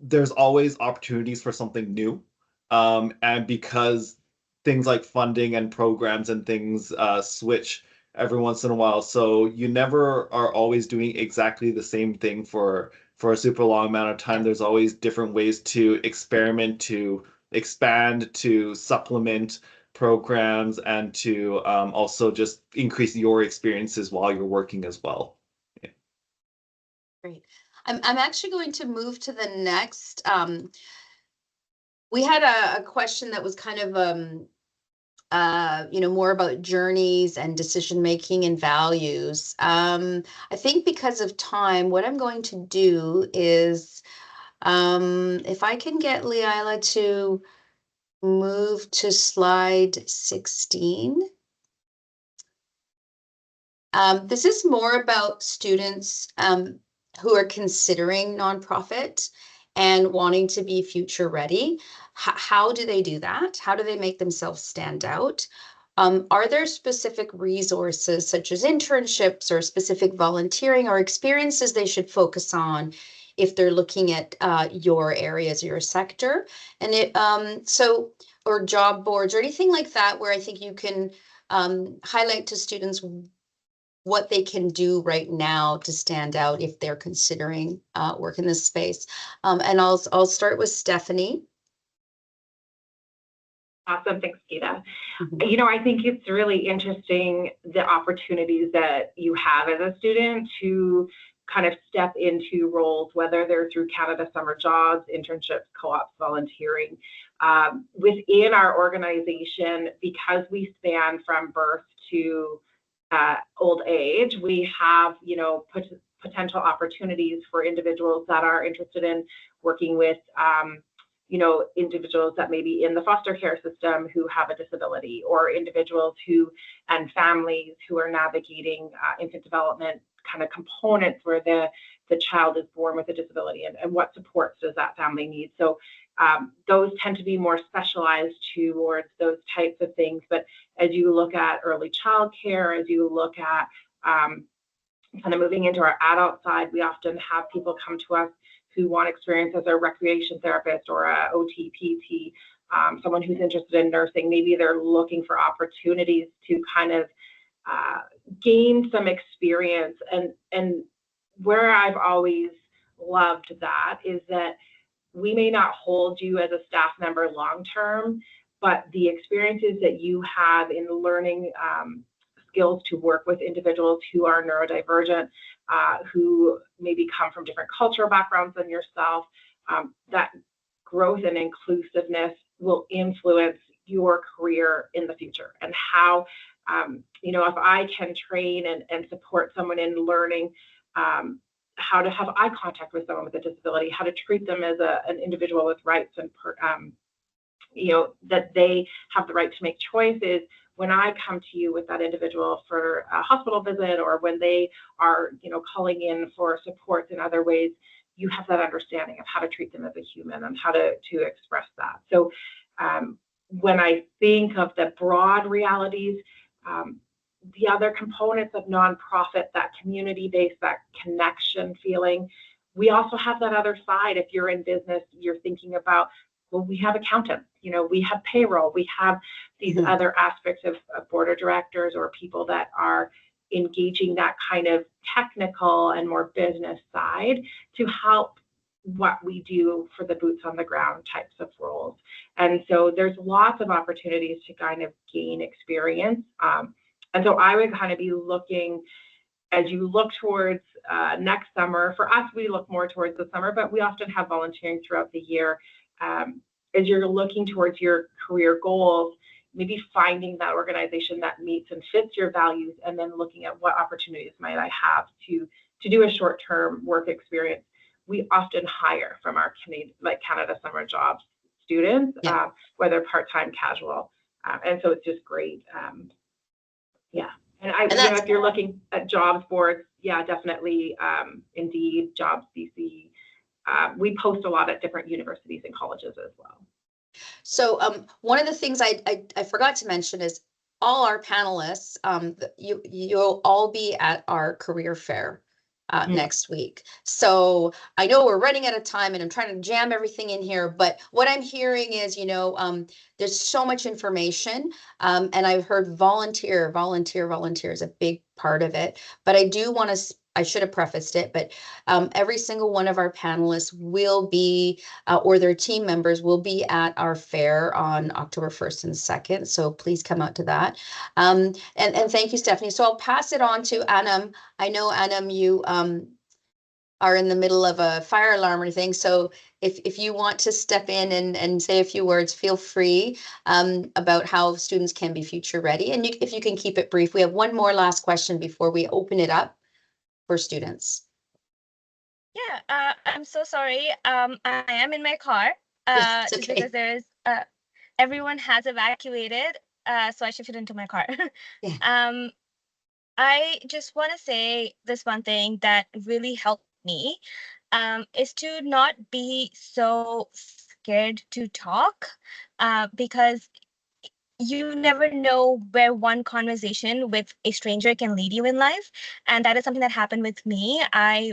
there's always opportunities for something new. And because things like funding and programs and things switch every once in a while, so you never are always doing exactly the same thing for a super long amount of time. There's always different ways to experiment, to expand, to supplement programs, and to also just increase your experiences while you're working as well. Yeah. Great. I'm actually going to move to the next. We had a question that was kind of more about journeys and decision making and values. I think because of time, what I'm going to do is, if I can get Leila to move to slide 16. This is more about students who are considering nonprofit and wanting to be future ready. How do they do that? How do they make themselves stand out? Are there specific resources such as internships or specific volunteering or experiences they should focus on if they're looking at your areas, your sector? And or job boards or anything like that, where I think you can highlight to students what they can do right now to stand out if they're considering work in this space. And I'll start with Stephanie. Awesome, thanks, Gita. I think it's really interesting the opportunities that you have as a student to kind of step into roles, whether they're through Canada Summer Jobs, internships, co-ops, volunteering. Within our organization, because we span from birth to old age, we have, potential opportunities for individuals that are interested in working with, individuals that may be in the foster care system who have a disability, or individuals and families who are navigating infant development kind of components where the child is born with a disability, and what supports does that family need. So those tend to be more specialized towards those types of things. But as you look at early child care, as you look at kind of moving into our adult side, we often have people come to us who want experience as a recreation therapist or a OT, PT, someone who's interested in nursing. Maybe they're looking for opportunities to kind of gain some experience. And where I've always loved that is that we may not hold you as a staff member long term, but the experiences that you have in learning skills to work with individuals who are neurodivergent, who maybe come from different cultural backgrounds than yourself, that growth and inclusiveness will influence your career in the future. And how, if I can train and support someone in learning how to have eye contact with someone with a disability, how to treat them as an individual with rights, and that they have the right to make choices. When I come to you with that individual for a hospital visit, or when they are, calling in for support in other ways, you have that understanding of how to treat them as a human and how to express that. So when I think of the broad realities, the other components of nonprofit, that community-based, that connection feeling, we also have that other side. If you're in business, you're thinking about, well, we have accountants, we have payroll, we have these other aspects of board of directors or people that are engaging that kind of technical and more business side to help what we do for the boots on the ground types of roles. And so there's lots of opportunities to kind of gain experience. And so I would kind of be looking, as you look towards next summer. For us, we look more towards the summer, but we often have volunteering throughout the year. As you're looking towards your career goals, maybe finding that organization that meets and fits your values, and then looking at what opportunities might I have to do a short-term work experience. We often hire from our Canada Summer Jobs students, whether part-time, casual, and so it's just great. And if you're looking at jobs boards, definitely, Indeed, Jobs BC. We post a lot at different universities and colleges as well. So one of the things I forgot to mention is all our panelists, you'll all be at our career fair next week. So I know we're running out of time and I'm trying to jam everything in here, but what I'm hearing is, there's so much information, and I've heard volunteer is a big part of it. But I do want to, I should have prefaced it, but every single one of our panelists will be, or their team members will be at our fair on October 1st and 2nd. So please come out to that. And thank you, Stephanie. So I'll pass it on to Anam. I know, Anam, you are in the middle of a fire alarm or anything. So if you want to step in and say a few words, feel free about how students can be future ready. And if you can keep it brief. We have one more last question before we open it up for students. Yeah, I'm so sorry. I am in my car It's just okay. because there is everyone has evacuated, so I shifted into my car. Yeah. I just want to say this one thing that really helped me is to not be so scared to talk because you never know where one conversation with a stranger can lead you in life, and that is something that happened with me.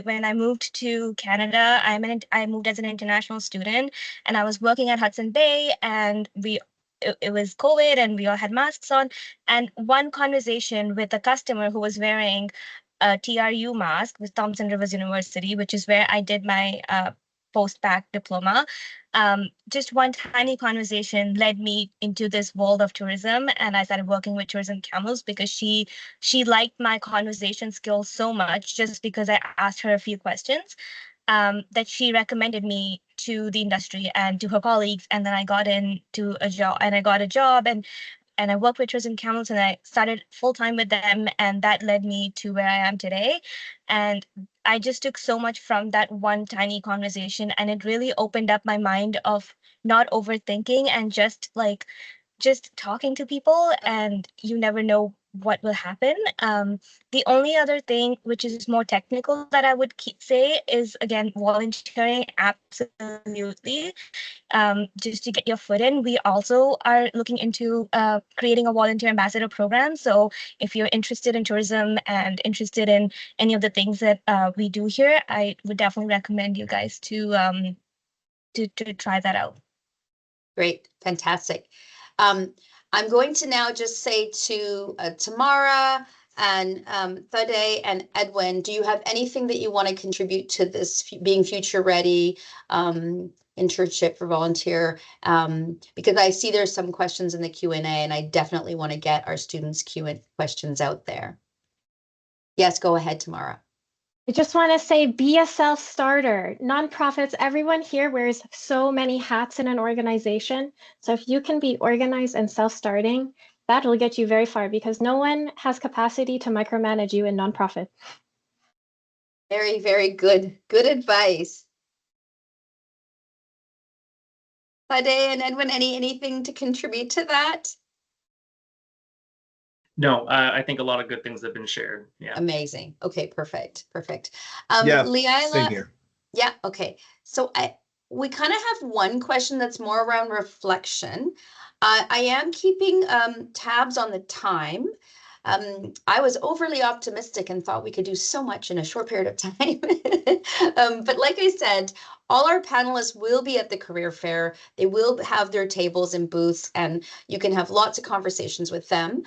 When I moved to Canada, I moved as an international student, and I was working at Hudson Bay, and it was COVID, and we all had masks on. And one conversation with a customer who was wearing a TRU mask with Thompson Rivers University, which is where I did my post-bac diploma. Just one tiny conversation led me into this world of tourism, and I started working with Tourism Camels because she liked my conversation skills so much just because I asked her a few questions, that she recommended me to the industry and to her colleagues, and then I got into a job, and I got a job, and I worked with Tourism Camels, and I started full time with them, and that led me to where I am today. And I just took so much from that one tiny conversation, and it really opened up my mind of not overthinking and just talking to people, and you never know what will happen. The only other thing, which is more technical, that I would say is, again, volunteering. Absolutely. Just to get your foot in. We also are looking into creating a volunteer ambassador program. So if you're interested in tourism and interested in any of the things that we do here, I would definitely recommend you guys to try that out. Great, fantastic. I'm going to now just say to Tamara and Thade and Edwin, do you have anything that you want to contribute to this being future ready internship for volunteer? Because I see there's some questions in the Q&A, and I definitely want to get our students' questions out there. Yes, go ahead, Tamara. I just want to say, be a self-starter. Nonprofits, everyone here wears so many hats in an organization. So if you can be organized and self-starting, that will get you very far because no one has capacity to micromanage you in nonprofit. Very, very good. Good advice. Thade and Edwin, anything to contribute to that? No, I think a lot of good things have been shared. Yeah. Amazing. Okay, perfect. Yeah, Leila, same here. yeah, okay. So we kind of have one question that's more around reflection. I am keeping tabs on the time. I was overly optimistic and thought we could do so much in a short period of time. But like I said, all our panelists will be at the career fair. They will have their tables and booths, and you can have lots of conversations with them.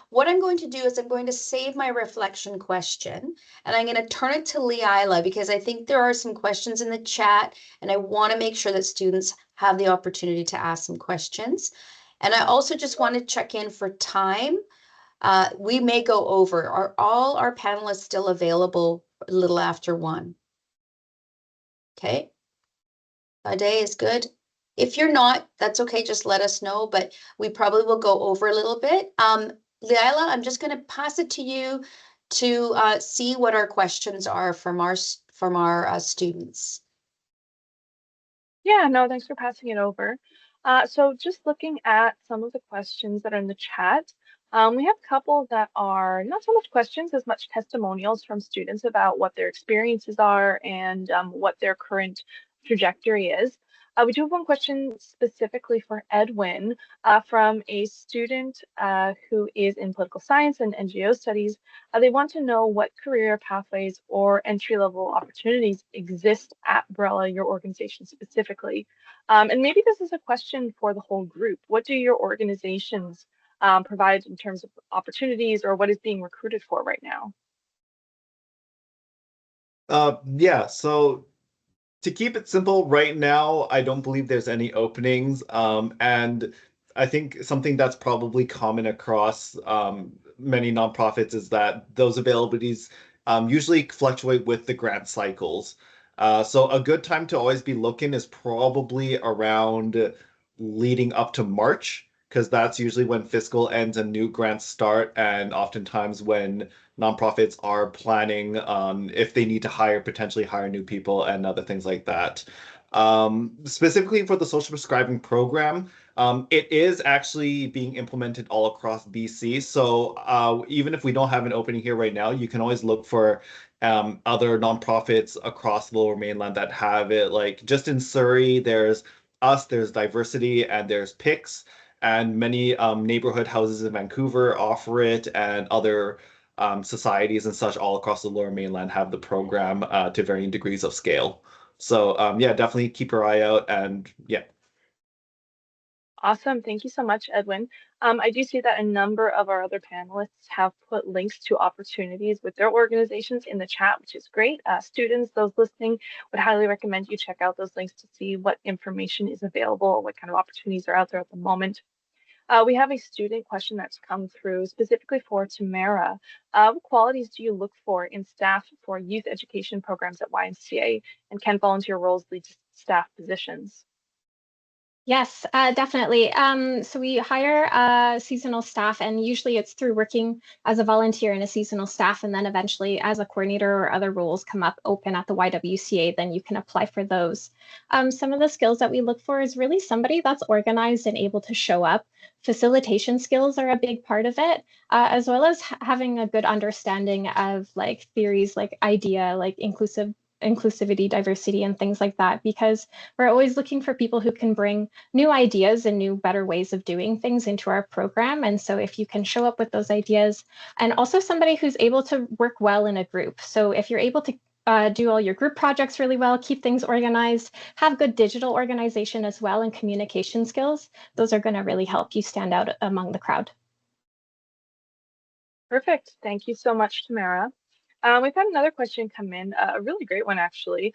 What I'm going to do is I'm going to save my reflection question, and I'm going to turn it to Leila because I think there are some questions in the chat, and I want to make sure that students have the opportunity to ask some questions. And I also just want to check in for time. We may go over. Are all our panelists still available a little after 1? Okay. A day is good. If you're not, that's okay. Just let us know, but we probably will go over a little bit. Leila, I'm just going to pass it to you to see what our questions are from our students. Yeah, no, thanks for passing it over. So just looking at some of the questions that are in the chat, we have a couple that are not so much questions as much testimonials from students about what their experiences are and what their current trajectory is. We do have one question specifically for Edwin from a student who is in political science and NGO studies. They want to know what career pathways or entry-level opportunities exist at Brella, your organization specifically. And maybe this is a question for the whole group. What do your organizations provide in terms of opportunities, or what is being recruited for right now? Yeah, so to keep it simple, right now, I don't believe there's any openings. And I think something that's probably common across many nonprofits is that those availabilities usually fluctuate with the grant cycles. So a good time to always be looking is probably around leading up to March, because that's usually when fiscal ends and new grants start, and oftentimes when nonprofits are planning if they need to potentially hire new people and other things like that. Specifically for the social prescribing program, it is actually being implemented all across BC. So even if we don't have an opening here right now, you can always look for other nonprofits across the Lower Mainland that have it. Like just in Surrey, there's us, there's Diversity, and there's PICS, and many neighborhood houses in Vancouver offer it, and other societies and such all across the Lower Mainland have the program to varying degrees of scale. So yeah, definitely keep your eye out, and yeah. Awesome. Thank you so much, Edwin. I do see that a number of our other panelists have put links to opportunities with their organizations in the chat, which is great. Students, those listening, would highly recommend you check out those links to see what information is available, what kind of opportunities are out there at the moment. We have a student question that's come through specifically for Tamara. What qualities do you look for in staff for youth education programs at YMCA, and can volunteer roles lead to staff positions? Yes, definitely. So we hire seasonal staff, and usually it's through working as a volunteer in a seasonal staff, and then eventually as a coordinator or other roles come up open at the YWCA, then you can apply for those. Some of the skills that we look for is really somebody that's organized and able to show up. Facilitation skills are a big part of it, as well as having a good understanding of like theories like IDEA, like inclusivity, diversity, and things like that, because we're always looking for people who can bring new ideas and new, better ways of doing things into our program. And so if you can show up with those ideas, and also somebody who's able to work well in a group. So if you're able to do all your group projects really well, keep things organized, have good digital organization as well, and communication skills, those are going to really help you stand out among the crowd. Perfect. Thank you so much, Tamara. We've had another question come in, a really great one, actually.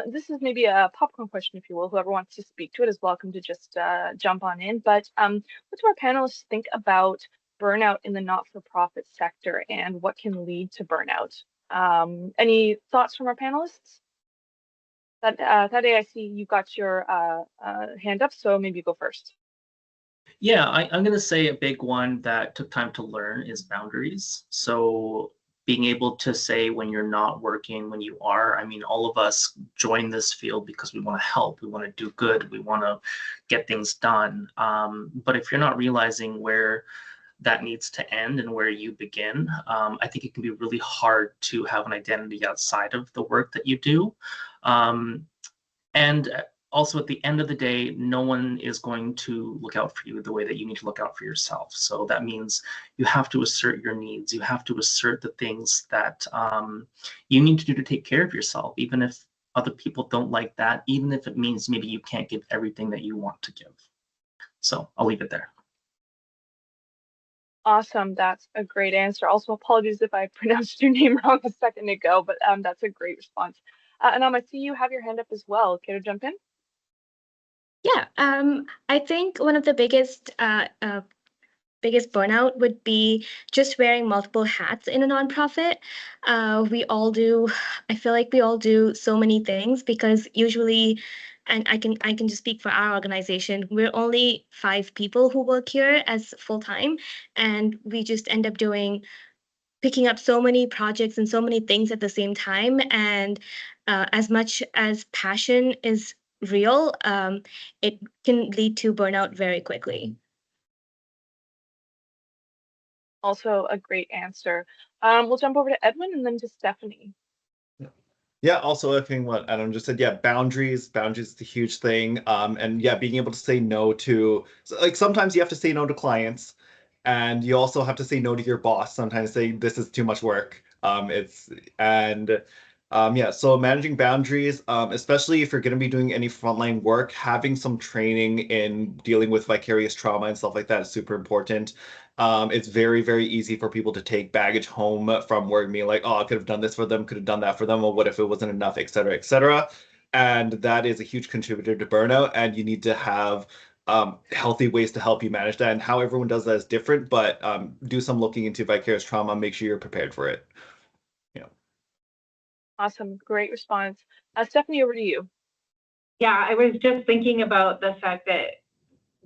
This is maybe a popcorn question, if you will. Whoever wants to speak to it is welcome to just jump on in. But what do our panelists think about burnout in the not-for-profit sector, and what can lead to burnout? Any thoughts from our panelists? Thaddeus, I see you got your hand up, so maybe you go first. Yeah, I'm going to say a big one that took time to learn is boundaries. So being able to say when you're not working, when you are. I mean, all of us join this field because we want to help, we want to do good, we want to get things done. But if you're not realizing where that needs to end and where you begin, I think it can be really hard to have an identity outside of the work that you do. And also at the end of the day, no one is going to look out for you the way that you need to look out for yourself. So that means you have to assert your needs. You have to assert the things that you need to do to take care of yourself, even if other people don't like that, even if it means maybe you can't give everything that you want to give. So I'll leave it there. Awesome. That's a great answer. Also, apologies if I pronounced your name wrong a second ago, but that's a great response. Anam, I see you have your hand up as well. Care to jump in? Yeah, I think one of the biggest burnout would be just wearing multiple hats in a nonprofit. We all do, I feel like we all do so many things because usually, and I can just speak for our organization, we're only 5 people who work here as full-time, and we just end up picking up so many projects and so many things at the same time. And as much as passion is real, it can lead to burnout very quickly. Also a great answer. We'll jump over to Edwin and then to Stephanie. Yeah, also echoing what Adam just said, yeah, boundaries is the huge thing. And yeah, being able to say no to, like sometimes you have to say no to clients, and you also have to say no to your boss. Sometimes say this is too much work. Yeah, so managing boundaries, especially if you're going to be doing any frontline work, having some training in dealing with vicarious trauma and stuff like that is super important. It's very, very easy for people to take baggage home from work, being like, oh, I could have done this for them, could have done that for them, or what if it wasn't enough, et cetera, et cetera. And that is a huge contributor to burnout, and you need to have healthy ways to help you manage that. And how everyone does that is different, but do some looking into vicarious trauma, make sure you're prepared for it. Yeah. Awesome. Great response. Stephanie, over to you. Yeah, I was just thinking about the fact that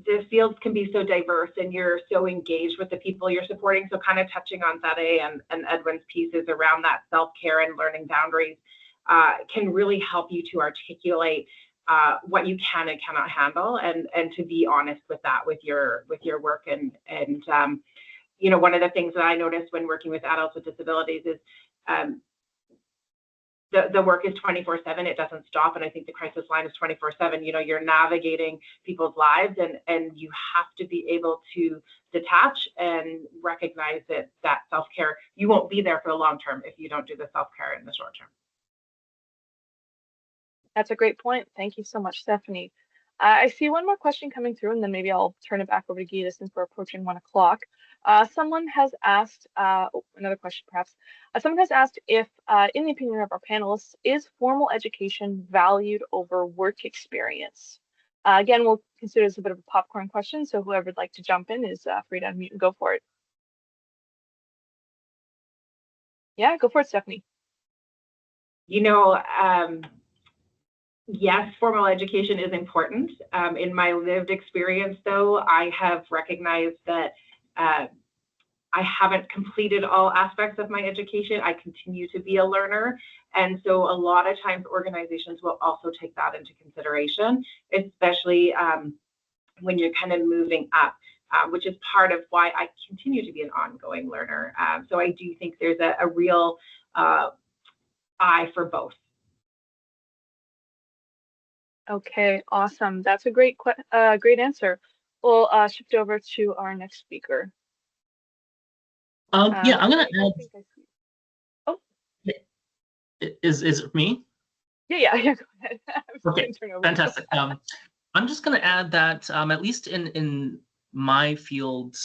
the fields can be so diverse and you're so engaged with the people you're supporting. So kind of touching on Thade and Edwin's pieces around that self-care and learning boundaries can really help you to articulate what you can and cannot handle, and to be honest with that with your work. And you know, one of the things that I noticed when working with adults with disabilities is the work is 24/7. It doesn't stop. And I think the crisis line is 24/7. You know, you're navigating people's lives, and you have to be able to detach and recognize that self-care, you won't be there for the long term if you don't do the self-care in the short term. That's a great point. Thank you so much, Stephanie. I see one more question coming through, and then maybe I'll turn it back over to Gita since we're approaching 1 o'clock. Someone has asked, another question perhaps. Someone has asked if, in the opinion of our panelists, is formal education valued over work experience? Again, we'll consider this a bit of a popcorn question, so whoever would like to jump in is free to unmute and go for it. Yeah, go for it, Stephanie. You know, yes, formal education is important. In my lived experience, though, I have recognized that I haven't completed all aspects of my education. I continue to be a learner. And so a lot of times organizations will also take that into consideration, especially when you're kind of moving up, which is part of why I continue to be an ongoing learner. So I do think there's a real eye for both. Okay, awesome. That's a great answer. We'll shift over to our next speaker. Yeah, I'm gonna add. Oh, is it me? Yeah. Go ahead. Okay, fantastic. I'm just gonna add that at least in my field,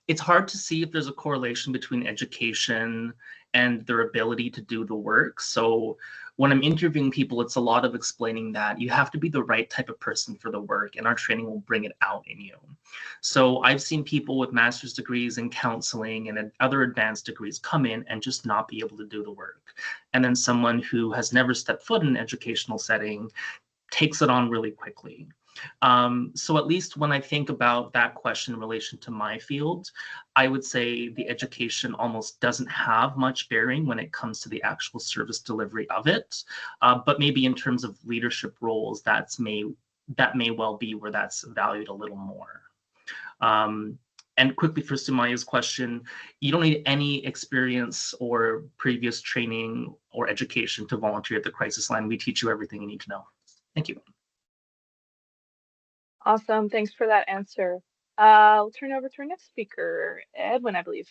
it's hard to see if there's a correlation between education and their ability to do the work. So when I'm interviewing people, it's a lot of explaining that you have to be the right type of person for the work, and our training will bring it out in you. So I've seen people with master's degrees in counseling and other advanced degrees come in and just not be able to do the work. And then someone who has never stepped foot in an educational setting takes it on really quickly. So at least when I think about that question in relation to my field, I would say the education almost doesn't have much bearing when it comes to the actual service delivery of it. But maybe in terms of leadership roles, that may well be where that's valued a little more. And quickly for Sumaya's question, you don't need any experience or previous training or education to volunteer at the crisis line. We teach you everything you need to know. Thank you. Awesome. Thanks for that answer. I'll turn over to our next speaker, Edwin, I believe.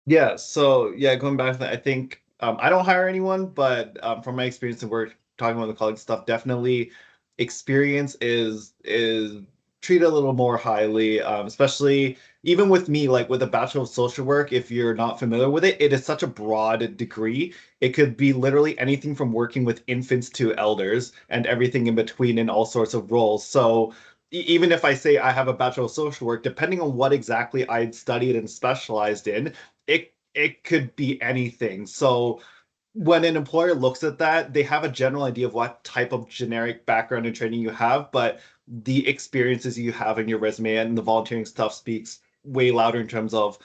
Yeah, so yeah, going back to that, I think I don't hire anyone, but from my experience and work talking about the colleague stuff, definitely experience is treated a little more highly, especially even with me, like with a Bachelor of Social Work. If you're not familiar with it, it is such a broad degree. It could be literally anything from working with infants to elders and everything in between in all sorts of roles. So even if I say I have a Bachelor of Social Work, depending on what exactly I'd studied and specialized in, it could be anything. So when an employer looks at that, they have a general idea of what type of generic background and training you have, but the experiences you have in your resume and the volunteering stuff speaks way louder in terms of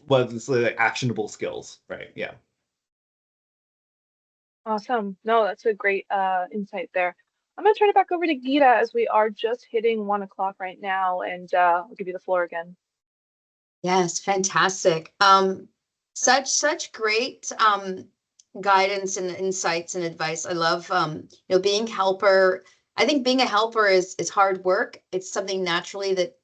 what is like actionable skills, right? Yeah. Awesome. No, that's a great insight there. I'm going to turn it back over to Gita as we are just hitting 1 o'clock right now, and I'll give you the floor again. Yes, fantastic. Such great guidance and insights and advice. I love being helper. I think being a helper is hard work. It's something naturally that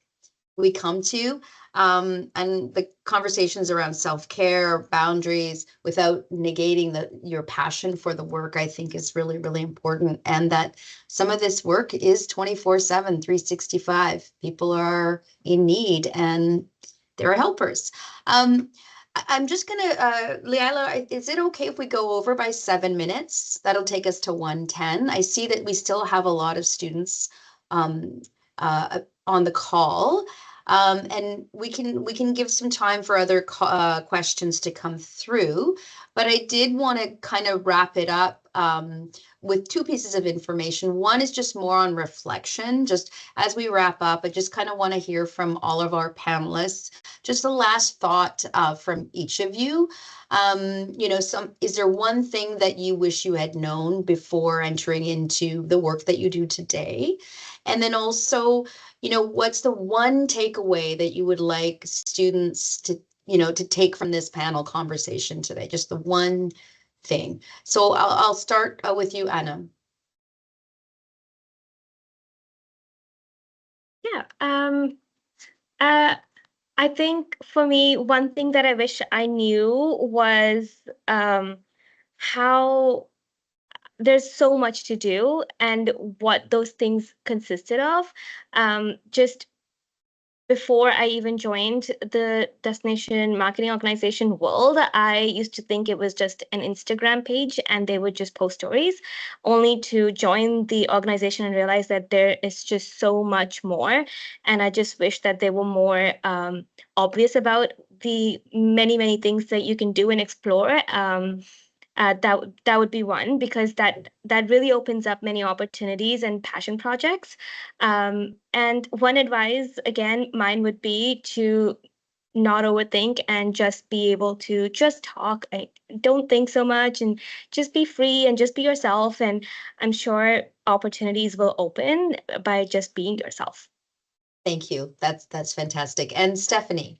we come to, and the conversations around self-care, boundaries, without negating your passion for the work, I think is really, really important. And that some of this work is 24/7, 365. People are in need and there are helpers. I'm just gonna, Liala, is it okay if we go over by 7 minutes? That'll take us to 1:10. I see that we still have a lot of students on the call. And we can give some time for other questions to come through, but I did want to kind of wrap it up with two pieces of information. One is just more on reflection. Just as we wrap up, I just kind of want to hear from all of our panelists, just a last thought from each of you. Is there one thing that you wish you had known before entering into the work that you do today? And then also, what's the one takeaway that you would like students to take from this panel conversation today? Just the one thing. So I'll start with you, Anna. Yeah. I think for me, one thing that I wish I knew was how there's so much to do and what those things consisted of. Just before I even joined the destination marketing organization world, I used to think it was just an Instagram page and they would just post stories, only to join the organization and realize that there is just so much more. And I just wish that they were more obvious about the many, many things that you can do and explore. That would be one, because that really opens up many opportunities and passion projects. And one advice, again, mine would be to not overthink and just be able to just talk. Don't think so much and just be free and just be yourself. And I'm sure opportunities will open by just being yourself. Thank you. That's fantastic. And Stephanie.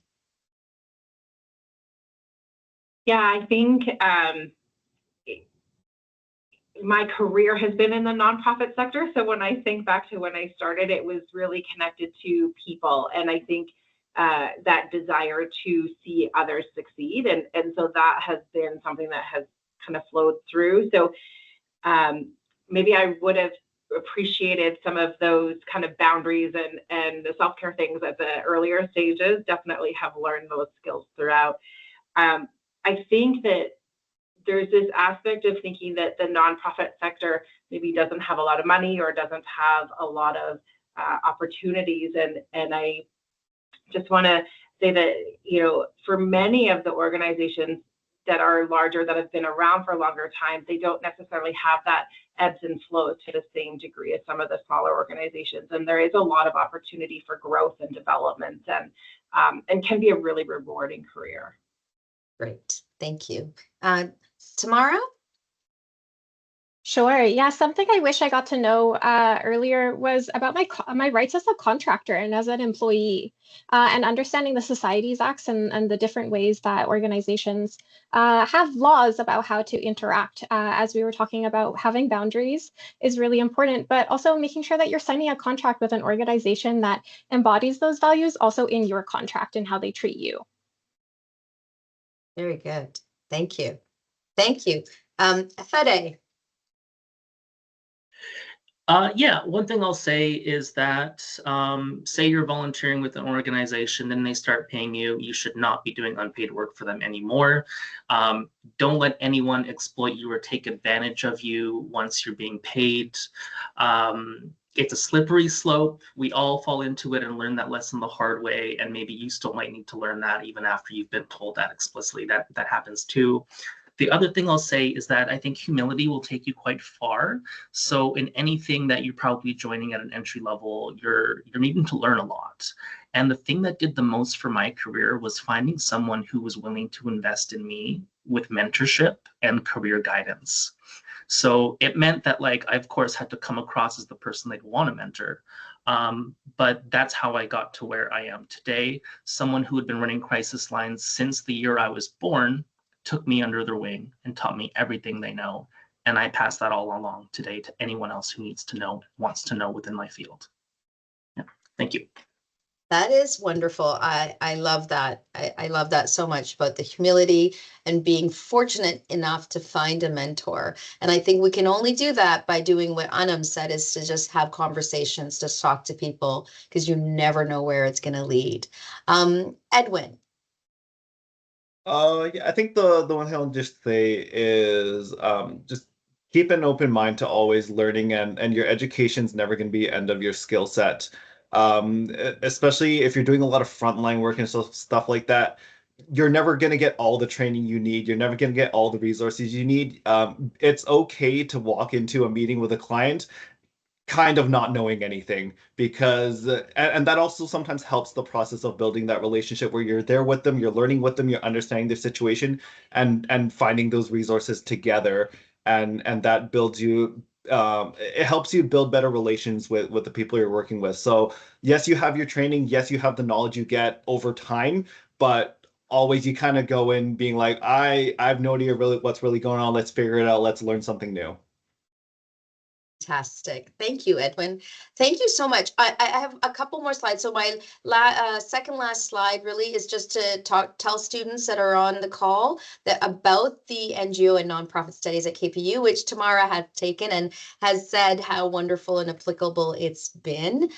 Yeah, I think my career has been in the nonprofit sector. So when I think back to when I started, it was really connected to people. And I think that desire to see others succeed. And so that has been something that has kind of flowed through. So maybe I would have appreciated some of those kind of boundaries and the self-care things at the earlier stages. Definitely have learned those skills throughout. I think that there's this aspect of thinking that the nonprofit sector maybe doesn't have a lot of money or doesn't have a lot of opportunities. And I just want to say that, for many of the organizations that are larger, that have been around for a longer time, they don't necessarily have that ebbs and flows to the same degree as some of the smaller organizations. And there is a lot of opportunity for growth and development and can be a really rewarding career. Great. Thank you. Tamara? Sure. Yeah, something I wish I got to know earlier was about my rights as a contractor and as an employee, and understanding the Societies Acts and the different ways that organizations have laws about how to interact. As we were talking about, having boundaries is really important, but also making sure that you're signing a contract with an organization that embodies those values also in your contract and how they treat you. Very good. Thank you. Thank you. Fede. Yeah, one thing I'll say is that say you're volunteering with an organization, then they start paying you. You should not be doing unpaid work for them anymore. Don't let anyone exploit you or take advantage of you once you're being paid. It's a slippery slope. We all fall into it and learn that lesson the hard way. And maybe you still might need to learn that even after you've been told that explicitly. That happens too. The other thing I'll say is that I think humility will take you quite far. So in anything that you're probably joining at an entry level, you're needing to learn a lot. And the thing that did the most for my career was finding someone who was willing to invest in me with mentorship and career guidance. So it meant that, I of course had to come across as the person they'd want to mentor. But that's how I got to where I am today. Someone who had been running crisis lines since the year I was born took me under their wing and taught me everything they know. And I pass that all along today to anyone else who needs to know, wants to know within my field. Yeah, thank you. That is wonderful. I love that. I love that so much, about the humility and being fortunate enough to find a mentor. And I think we can only do that by doing what Anam said, is to just have conversations, just talk to people, because you never know where it's going to lead. Edwin. Yeah, I think the one thing I'll just say is just keep an open mind to always learning, and your education's never going to be end of your skill set. Especially if you're doing a lot of frontline work and stuff like that. You're never going to get all the training you need. You're never going to get all the resources you need. It's okay to walk into a meeting with a client kind of not knowing anything because and that also sometimes helps the process of building that relationship where you're there with them, you're learning with them, you're understanding their situation and finding those resources together, and that builds you it helps you build better relations with the people you're working with. So yes, you have your training, yes, you have the knowledge you get over time, but always you kind of go in being like, I've no idea really what's really going on. Let's figure it out. Let's learn something new. Fantastic. Thank you, Edwin. Thank you so much. I have a couple more slides. So my second last slide really is just to tell students that are on the call that about the NGO and nonprofit studies at KPU, which Tamara had taken and has said how wonderful and applicable it's been.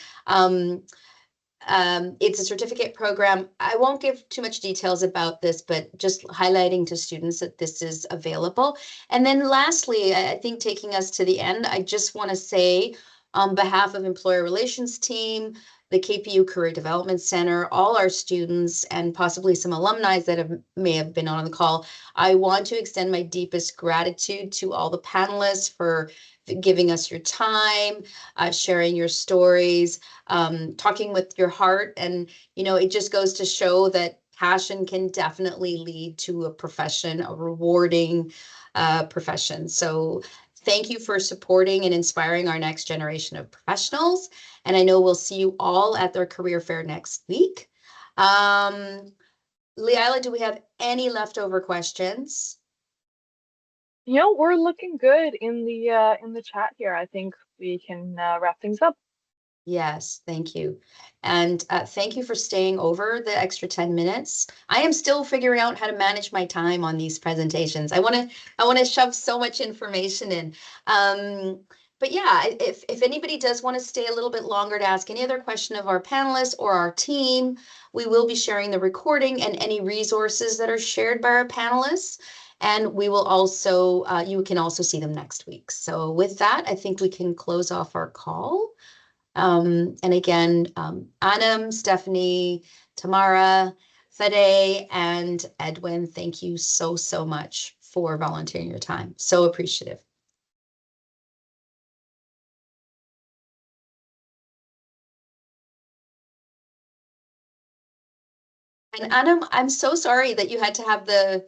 It's a certificate program. I won't give too much details about this, but just highlighting to students that this is available. And then lastly, I think taking us to the end, I just want to say on behalf of Employer Relations team, the KPU Career Development Center, all our students, and possibly some alumni that may have been on the call, I want to extend my deepest gratitude to all the panelists for giving us your time, sharing your stories, talking with your heart. And, it just goes to show that passion can definitely lead to a profession, a rewarding profession. So thank you for supporting and inspiring our next generation of professionals. And I know we'll see you all at their career fair next week. Leila, do we have any leftover questions? We're looking good in the chat here. I think we can wrap things up. Yes, thank you. And thank you for staying over the extra 10 minutes. I am still figuring out how to manage my time on these presentations. I want to shove so much information in. But yeah, if anybody does want to stay a little bit longer to ask any other question of our panelists or our team, we will be sharing the recording and any resources that are shared by our panelists. And we will also, you can also see them next week. So with that, I think we can close off our call. And again, Anam, Stephanie, Tamara, Fede, and Edwin, thank you so, so much for volunteering your time. So appreciative. And Anam, I'm so sorry that you had to have the